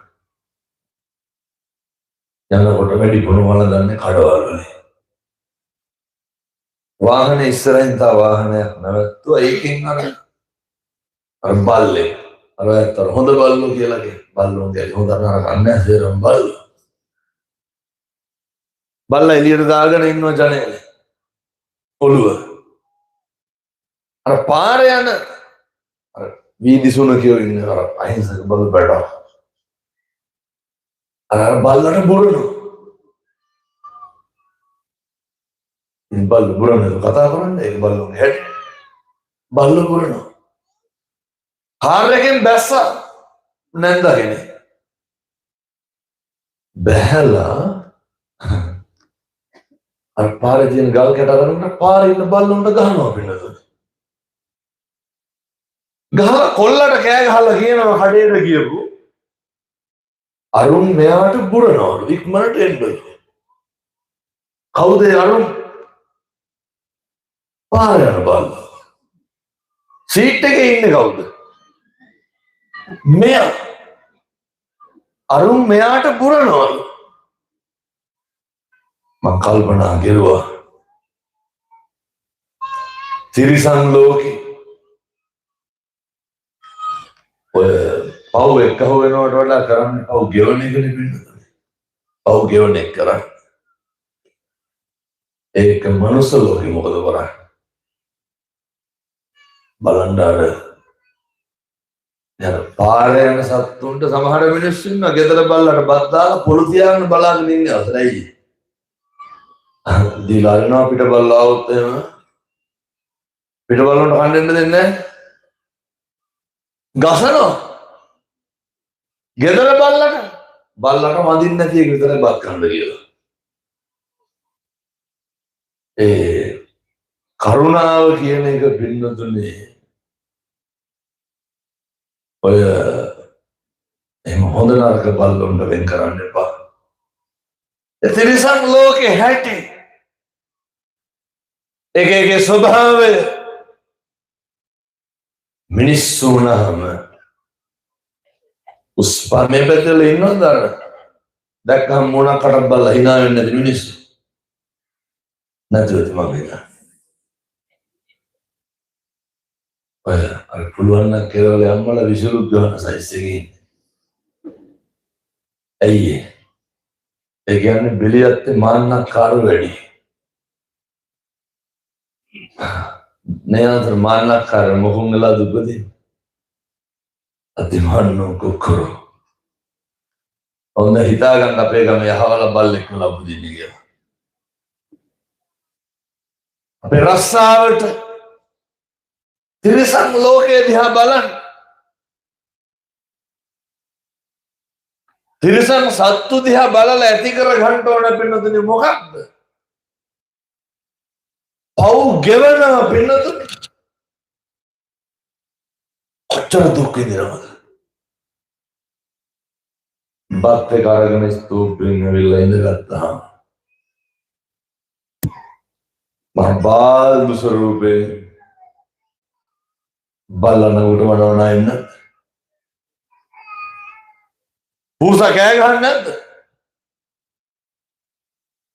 යනකොට වැඩි පොණවල දන්නේ කඩවල වලින්. වාහනේ ඉස්සරහින් තා වාහනයක් නැවතුවා ඒකෙන් අර බල්ලේ අර ඇත්තට හොඳ බල්ලෝ කියලා කිය. බල්ලෝගේ හොඳ නරක නැහැ සේරම බල්ලෝ. බල්ලා එළියට දාගෙන ඉන්නවා ජනේලේ ඔළුව. අර පාරේ යන අර වීදි සුනකියෝ ඉන්න අර අහිංසක බල්ල බඩ. අර බල්ලට බුරනවා. බල්ල බුරන්නේ කතා කරන්නේ ඒක බල්ලෝගේ හැටි. බල්ල බුරනවා. කාර් එකෙන් බැස්සා නැන්දගෙන. බැහැලා අර පාරේ තියෙන ගල් කැට අරගෙන පාරේ ඉන්න බල්ලොන්ට ගහනවා පින්නතුනේ. ගහලා කොල්ලට කෑ ගහලා කියනවා කඩේට ගියපු අරුන් මෙයාට බුරනවලු ඉක්මනට එන්න. කවුද අරුන්? පාරේ යන බල්ලා. සීට් එකේ ඉන්නේ කවුද? මෙයා. අරුන් මෙයාට බුරනවලු. මං කල්පනා කෙරුවා තිරිසන් ලෝකේ ඔය පව් එක හොයනවට වඩා කරන්නේ පව් ගෙවන එකනේ පින්නතුනේ. පව් ගෙවන එක කරන්නේ. ඒක මනුස්ස ලෝකෙ මොකද කරන්නේ? බලන්න අර දැන් පාරේ යන සත්තුන්ට සමහර මිනිස්සු ඉන්නවා ගෙදර බල්ලට බත් දාලා පොළු තියාගෙන බලාගෙන ඉන්නේ අතරයි. දිලාරිනවා පිට බල්ලා આવොත් එහෙම පිට බල්ලන්ට කන්න දෙන්න දෙන්නේ නැහැ. ගසනවා. ගෙදර බල්ලට වදින්න නැති එක විතරයි බත් කන්න කියලා. ඒ කරුණාව කියන එක පින්නතුනේ ඔය එහෙම හොඳ නරක බල්ලොන්ට වෙන් කරන්න එපා. ඒ තිරිසන් ලෝකේ හැටි එකේ ස්වභාවය මිනිස්සු වුණාම උස්පන්නේ පැත්තල ඉන්නවද අර දැක්කම මොනකට බලලා hina වෙන්නේ නැති මිනිස්සු නැතුවද මගේ ඔය අර පුළුවන් නම් කියලා අම්මලා විසිරුත් ගන්න සයිස් එකේ ඇයි ඒ කියන්නේ බෙලියත් මාන්නක්කාරව වැඩි නේද මාන්නක්කාර මොහොන් වෙලා දුපදී අතිමාන්නෝ කොකරෝ ඔන්න හිතා ගන්න අපේ ගමේ යහවල බල්ලෙක් ලබුදින්නේ කියලා අපේ රස්සාවට තිරිසන් ලෝකේ දිහා බලන්න තිරිසන් සත්තු දිහා බලලා ඇති කර ගන්න ඕන පින්නතුනි මොකක්ද? පව් ගෙවන පින්නතුනි කොච්චර දුක් විඳිනවද? බත් එක අරගෙන ස්තූපෙන් ඇවිල්ලා ඉඳගත්තාම මම බාල්දු ස්වරූපේ බලන උඩ වඩවනා ඉන්න පූසා කෑ ගහන්නේ නැද්ද?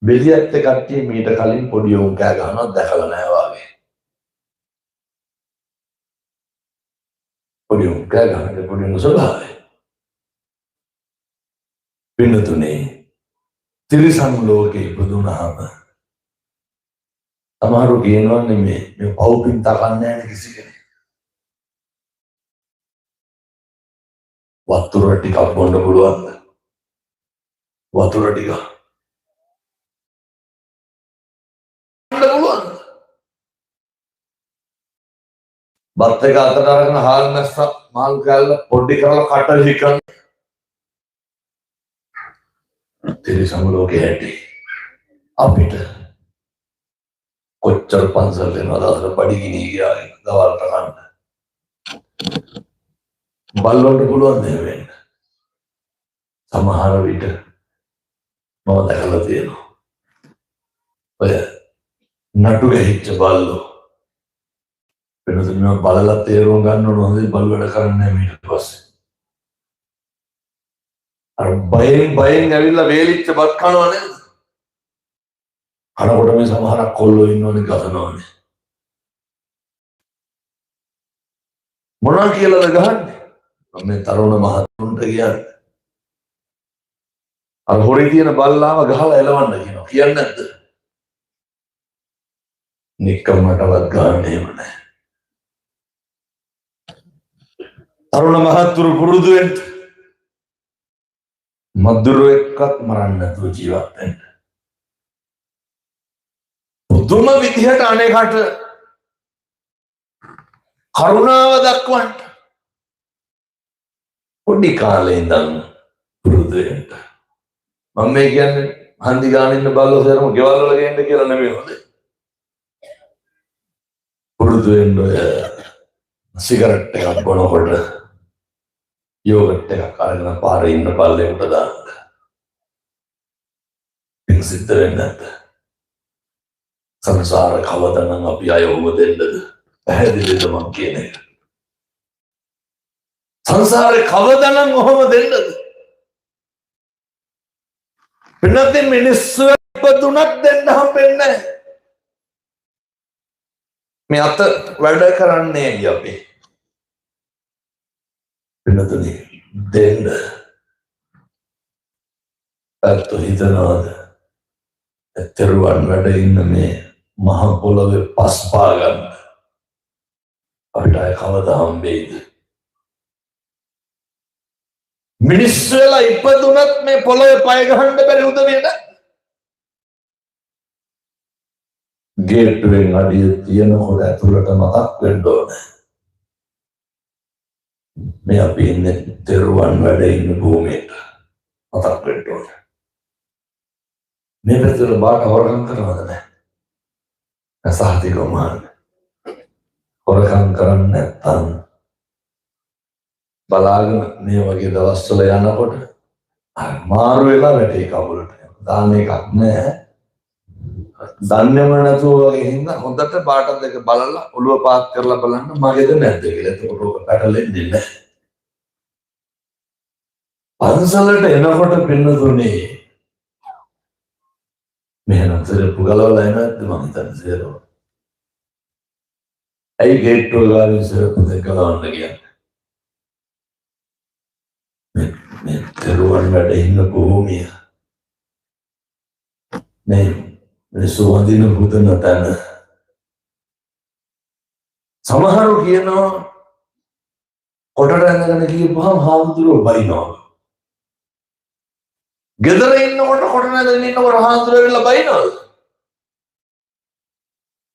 බෙලියත් කට්ටිය මීට කලින් පොඩි උන් කෑ ගහනවා දැකලා නැහැ වාගේ. පොඩි උන් කෑ ගහන්නේ පොඩි උන් ස්වභාවය. පින්නතුනේ තිරිසන් ලෝකේ ඉපදුනහම සමහරු කියනවනේ මේ පව්පින් තකන්නේ නැහැ කිසි කෙනෙක්. වතුර ටිකක් බොන්න පුළුවන්ද? වතුර ටික බොන්න පුළුවන්ද? බත් එක අතට අරගෙන හාල් මැස්ස මාල් කෑල්ල පොඩි කරලා කට හිකන් තිරිසන් ලෝකේ හැටි අපිට කොච්චර පන්සල් යනවද අර බඩගිනි ගියා දවල්ට කන්න බල්ලොන්ට පුළුවන් නේ වෙන්න. සමහර විට මම දැකලා තියෙනවා. ඔය නටු ගහිච්ච බල්ලෝ වෙනසක් නෑ බලලා තේරුම් ගන්න ඕන හොඳයි බල් වැඩ කරන්නේ ඊට පස්සේ. අර බයෙන් ඇවිල්ලා වේලිච්ච බත් කනවා නේද? කනකොට මේ සමහරක් කොල්ලෝ ඉන්නවනේ ගහනවානේ. මොනවා කියලාද ගහන්නේ? මේ තරුණ මහතුන්ට කියන්නේ අර හොරේ තියෙන බල්ලාව ගහලා එලවන්න කියනවා. කියන්නේ නැද්ද? නිකම්මටවත් ගන්න එහෙම නැහැ. තරුණ මහත්තුරු පුරුදු වෙන්න. මදුරු එක්කත් මරන්න නැතුව ජීවත් වෙන්න. පුදුම විදිහට අනේකට කරුණාව දක්වන්න. පොඩි කාලේ ඉඳන් පුරුදු වෙන්න. මම මේ කියන්නේ හන්දි ගාන ඉන්න බල්ලෝ සරම ගෙවල් වල ගේන්න කියලා නෙමෙයි හොඳේ. පුරුදු වෙන්න ඔය සිගරට් එකක් බොනකොට යෝගට් එකක් අරගෙන පාරේ ඉන්න බල්ලෙකුට දාන්න. ඒක සිද්ධ වෙන්නේ නැද්ද? සංසාර කවදානම් අපි අයෝම දෙන්නද? පැහැදිලිද මං කියන එක? සංසාරේ කවදානම් ඔහොම දෙන්නද? පින්නතින් මිනිස්සු ඉපදුනක් දෙන්න හම්බෙන්නේ නැහැ. මේ අත වැඩ කරන්නේ අපි. පින්නතුනි දෙන්න. අත හිතනවාද? ඇත්තරුවන් වැඩ ඉන්න මේ මහ පොළොවේ පස් පා ගන්න අපිට අය කවදා හම්බෙයිද? මිනිස්සු වෙලා ඉපදුනත් මේ පොළොවේ පය ගහන්න බැරි උදවියට ගේට්ටුවෙන් අඩිය තියනකොට ඇතුළට මතක් වෙන්න ඕනේ. මේ අපි ඉන්නේ දරුවන් වැඩ ඉන්න භූමියට මතක් වෙන්න ඕනේ. මේ පැත්තට බාට හොරකම් කරනවද නැහැ? සහතිකමහන් හොරකම් කරන්නේ නැත්තම් බලාගෙන මේ වගේ දවස්වල යනකොට මාරු වෙලා වැටේ කවුලට දාන්න එකක් නැහැ. දන්නේම නැතුව වගේ හින්දා හොඳට බාට දෙක බලලා ඔළුව පාත් කරලා බලන්න මගේද නැද්ද කියලා. එතකොට ඔක පැටලෙන්නේ නැහැ. පන්සලට එනකොට පින්නතුනේ මෙහෙනම් සරපු ගලවලා එනවද මම හිතන්නේ සරව. ඇයි ගේට්ටුව ගාවින් සරපු දෙක ගලවන්න කියන්නේ? මේ දරුවන් වැඩ ඉන්න භූමිය. මේ මිනිස්සු වඳින පුදන තැන. සමහරු කියනවා කොටට ඇඳගෙන ගියපුවාම හාමුදුරුවෝ බයිනවා. ගෙදර ඉන්නකොට කොට නැදගෙන ඉන්නකොට හාමුදුරුවෝ වෙලා බයිනවද?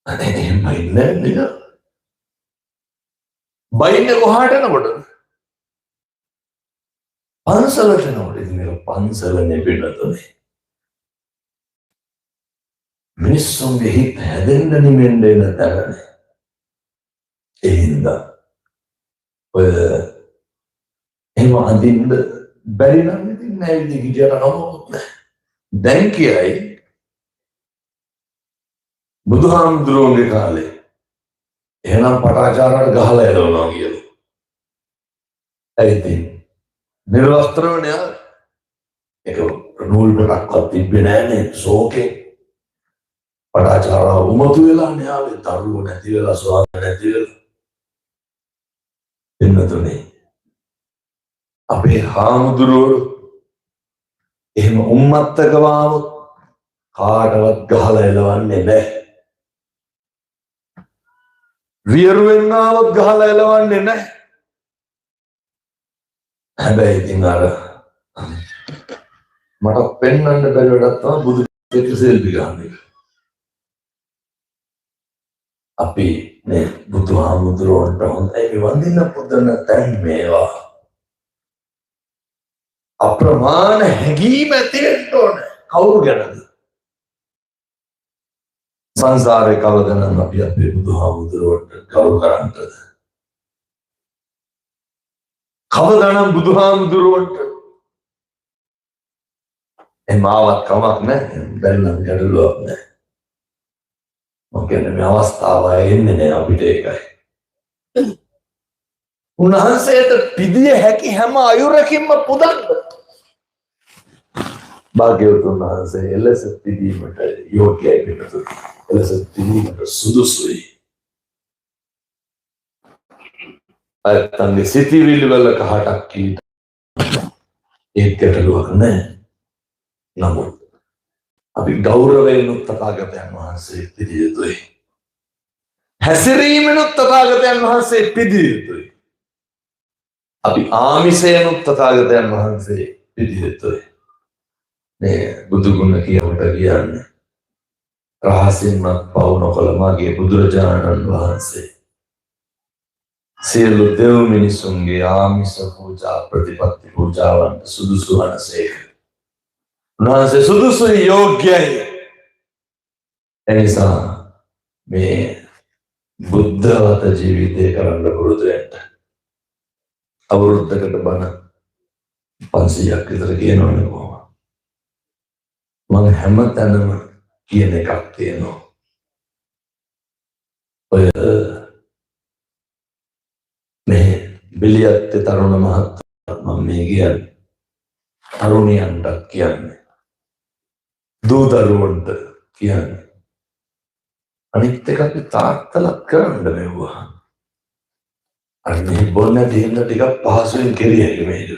අනේ එහෙම බයින්නේ නේද? බයින්නේ කොහාට යනකොට? පන්සලට යනකොට. ඉතින් මේක පන්සලනේ පිටතනේ. මිනිස්සුන්ගේ හිත හැදෙන්න නිමෙන්න එන තැනනේ. ඒ හින්දා ඔය එහෙම අඳින්න බැරි නම් ඉතින් නෑ ඉතින් හිටියට නමුත් නෑ. දැන් කියයි බුදුහාමුදුරුවෝගේ කාලේ එහෙනම් පටාචාරාට ගහලා එළවනවා කියලා. ඒ ඉතින් නිර්වස්ත්‍රවනේ ඒක නූල් පොටක්වත් තිබ්බේ නෑනේ ශෝකේ. පටාචාරා උමතු වෙලා න්යාවේ දරුවෝ නැති වෙලා ස්වාමී නැති වෙලා එන්නතුනේ අපේ හාමුදුරුවෝ එහෙම උම්මත්තකවාම කාටවත් ගහලා එලවන්නේ නැහැ. වියරුවෙන් ආවොත් ගහලා එලවන්නේ නැහැ. හැබැයි ඉතින් අර මට පෙන්වන්න බැරි වැඩක් තමයි බුදු එක්ක සෙල්ෆි ගන්න එක. අපි මේ බුදුහාමුදුරුවන්ට හොඳයි වඳින්න පුදන තැන් මේවා. අප්‍රමාණ හැඟීම ඇති වෙන්න ඕන. කවුරු ගැනද? සංසාරේ කවදානම් අපි අපේ බුදුහාමුදුරුවන්ට ගෞරව කරන්නද? කවදානම් බුදුහාමුදුරුවන්ට එමාවත් කමක් නැහැ. බැරි නම් ගැටලුවක් නැහැ. මොකද මේ අවස්ථාව එන්නේ නැහැ අපිට ඒකයි. උන්වහන්සේට පිදිය හැකි හැම අයුරකින්ම පුදන්න. භාග්‍යවතුන් වහන්සේ එලෙස පිදීමට යෝග්‍යයි වෙනතු. එලෙස පිදීමට සුදුසුයි. අයත්තන්ගේ සිතිවිලි වල කහටක් කීට ඒක ගැටලුවක් නැහැ. නමුත් අපි ගෞරවයෙන් තථාගතයන් වහන්සේ පිළිය යුතුයි. හැසිරීමෙන් තථාගතයන් වහන්සේ පිළිය යුතුයි. අපි ආමිෂයෙන් තථාගතයන් වහන්සේ පිළිය යුතුයි. මේ බුදු ගුණ කියවට කියන්නේ රහසින්වත් පවු නොකළ මගේ බුදුරජාණන් වහන්සේ සියලු දෙව් මිනිසුන්ගේ ආමිෂ පූජා ප්‍රතිපත්ති පූජාවන්ට සුදුසු වනසේක. උන්වහන්සේ සුදුසුයි, යෝග්‍යයි. එනිසා මේ බුද්ධවත ජීවිතය කරන්න පුරුදු වෙන්න. අවුරුද්දකට බණ 500ක් විතර කියනවනේ කොහොම. මම හැමතැනම කියන එකක් තියෙනවා. ඔය මේ බිලියත් තරුණ මහත්තයා මම මේ කියන්නේ තරුණියන්ට කියන්නේ දූ දරුවන්ට කියන්නේ අනිත් එක අපි තාත්තලත් කරන්න මෙව්වා. අර මේ බොන්න දෙන්න ටිකක් පහසුවෙන් කෙරියයි මේක.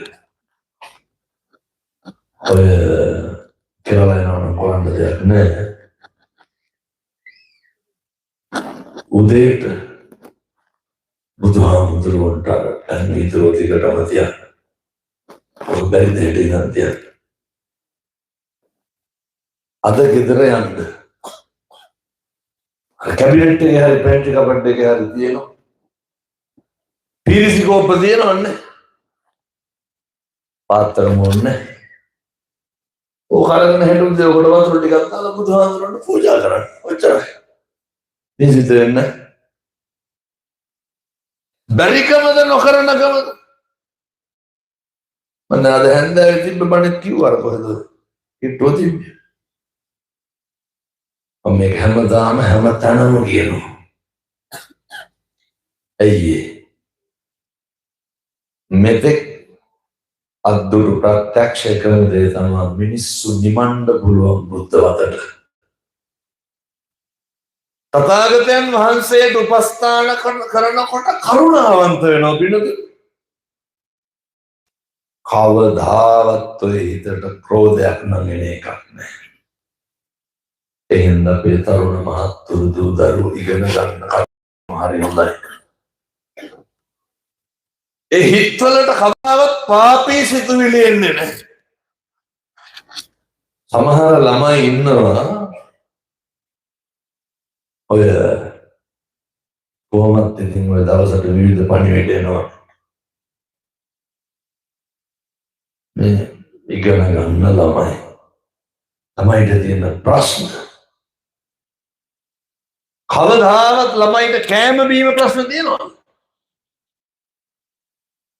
ඔය කියලා යනවා කොරන්න දෙයක් නෑ. උදේට බුදුහාමුදුරුවන්ට අන්විතරෝ ටිකටම තියන්න. ඔය බැරි දෙයට ඉඳන් තියන්න. අද ගෙදර යන්න. කැබිනට් එකේ හරි පෙන්ටි කපට් එකේ හරි තියෙනවා. පීරිසි කෝප්ප තියෙනවන්නේ. පාත්‍ර මොන්නේ. ඕක අරගෙන හෙටුම් දේ ඔකට වතුර ටිකක් දාලා බුදුහාමුදුරන්ට පූජා කරන්න. ඔච්චරයි. නිසිත වෙන්න. බැරිකමද නොකරනකමද? මම අද හැන්දෑවේ තිබ්බ බණක් කිව්වා කොහෙද? කිට්ටුව තිබ්බේ. මම මේක හැමතැනම කියනවා. ඇයි මෙතෙක් අද්දුරු ප්‍රත්‍යක්ෂ කරන දේ තමයි මිනිස්සු නිමණ්ඩ පුළුවන් බුද්ධ වතට. තථාගතයන් වහන්සේට උපස්ථාන කරනකොට කරුණාවන්ත වෙනවා පිළිද. කවදාවත් ඔය හිතට ක්‍රෝධයක් නම් එන එකක් නැහැ. එහෙනම් අපේ තරුණ මහත්තුරු දූ දරුවෝ ඉගෙන ගන්න හරි හොඳයි. ඒ හිතවලට කවදාවත් පාපී සිතුවිලි එන්නේ නැහැ. සමහර ළමයි ඉන්නවා ඔය කොහොමත් ඉතින් ඔය දවසට විවිධ පණිවිඩ එනවා. මේ ඉගෙන ගන්න ළමයිට තියෙන ප්‍රශ්න. කවදාවත් ළමයිට කෑම බීම ප්‍රශ්න තියෙනවා.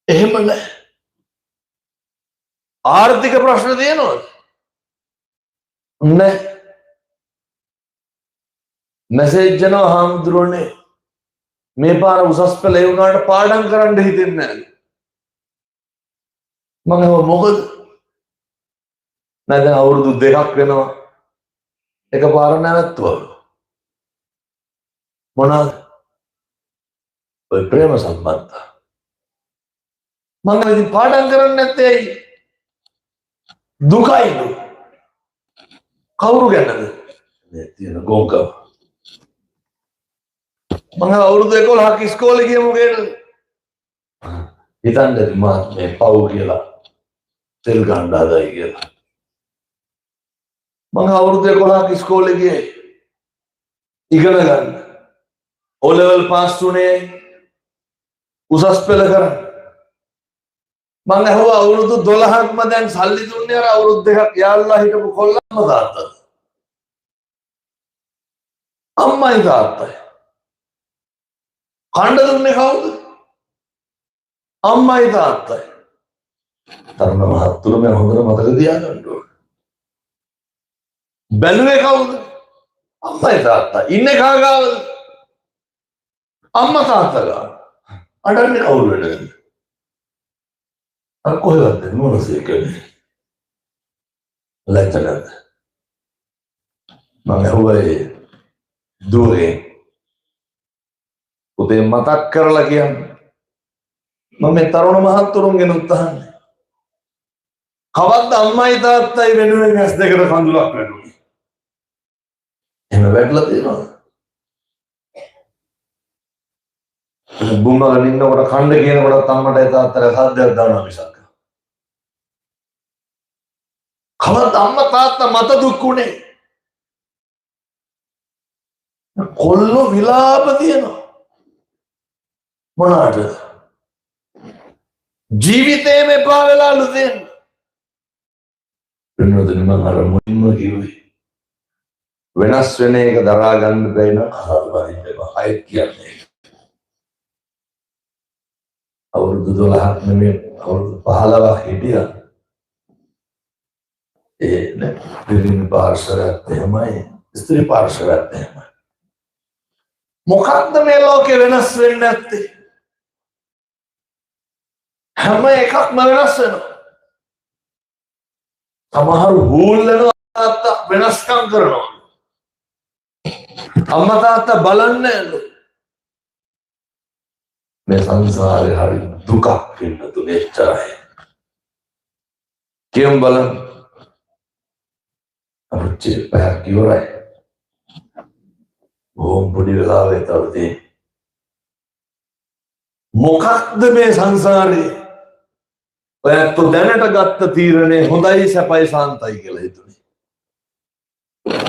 එහෙම නැහැ. ආර්ථික ප්‍රශ්න තියෙනවද? නැහැ. මෙසේජ් යනවා හාමුදුරනේ මේ පාර උසස් පෙළ ඒ වුණාට පාඩම් කරන්න හිතෙන්නේ නැහැ. මම මොකද? නැද අවුරුදු 2ක් වෙනවා. එකපාර නැවතුවා. මොනවාද? ඔය ප්‍රේම සම්බන්ධ. මම ඉතින් පාඩම් කරන්නේ නැත්තේ ඇයි? දුකයිලු. කවුරු ගැනද? මේ තියෙන ගෝකව. මම අවුරුදු 11ක් ඉස්කෝලේ ගිය මොකේද? හිතන්නේ මම මේ පව් කියලා තෙල් ගන්න ආදයි කියලා. මම අවුරුදු 11ක් ඉස්කෝලේ ගියේ ඉගෙන ගන්න. O level pass උනේ උසස් පෙළ කරා. මම ඇහුවා අවුරුදු 12ක්ම දැන් සල්ලි දුන්නේ අර අවුරුදු 2ක් යාළුවා හිටපු කොල්ලම තාත්තද? අම්මයි තාත්තයි. කණ්ඩ දුන්නේ කවුද? අම්මයි තාත්තයි. තරුණ මහත්තුරු මම හොඳට මතක තියාගන්න ඕන. බැලුවේ කවුද? අම්මයි තාත්තා. ඉන්නේ කාගාවද? අම්මා තාත්තා ගාව. අඬන්නේ කවුරු වෙනද? අර කොහෙවත් මොනසේ කියන්නේ? ලැජ්ජනද? මම ඇහුවා දුවේ උදේ මතක් කරලා කියන්නේ. මම මේ තරුණ මහත්තුරුන්ගෙන් උත්සාහන්නේ. කවද්ද අම්මයි තාත්තයි වෙනුවෙන් ඇස් දෙකට කඳුලක් වැටුනේ? එහෙම වැටලා තියෙනවද? බුම්මගෙන ඉන්නකොට කන්න කියනකොට අම්මටයි තාත්තට සද්දයක් දානවා මිසක්. කවද්ද අම්මා තාත්තා මත දුක් උනේ? කොල්ලෝ විලාප තියෙනවා. මොනවාද? ජීවිතේම එපා වෙලාලු තියෙන. වෙනවදනේ මම අර මුලින්ම කිව්වේ. වෙනස් වෙන එක දරා ගන්න බැරි නම් අහවරින්න එපා. අයත් කියන්නේ. අවුරුදු 12ක් නෙමෙයි අවුරුදු 15ක් හිටියා. ඒ නේ පිරිමි පාර්ශවයත් එහෙමයි ස්ත්‍රී පාර්ශවයත් එහෙමයි. මොකක්ද මේ ලෝකේ වෙනස් වෙන්නේ නැත්තේ? හැම එකක්ම වෙනස් වෙනවා. සමහර හූල් වෙනවා තාත්තා වෙනස්කම් කරනවා. අම්මා තාත්තා බලන්නේ මේ සංසාරේ හරි දුකක් වෙන්න තුනේ එච්චරයි. කියමු බලන්න. අපච්චි පැයක් ඉවරයි. ඕම් පොඩි වෙලාවේ තවදී මොකක්ද මේ සංසාරේ? ඔයත් දැනට ගත්ත තීරණේ හොඳයි සැපයි සාන්තයි කියලා හිතුනේ.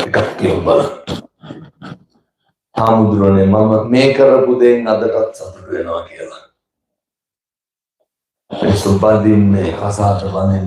එකක් කියමු බලන්න. හාමුදුරනේ මම මේ කරපු දෙයින් අදටත් සතුටු වෙනවා කියලා. ඒ සුබදින්නේ කසාද වන්නේ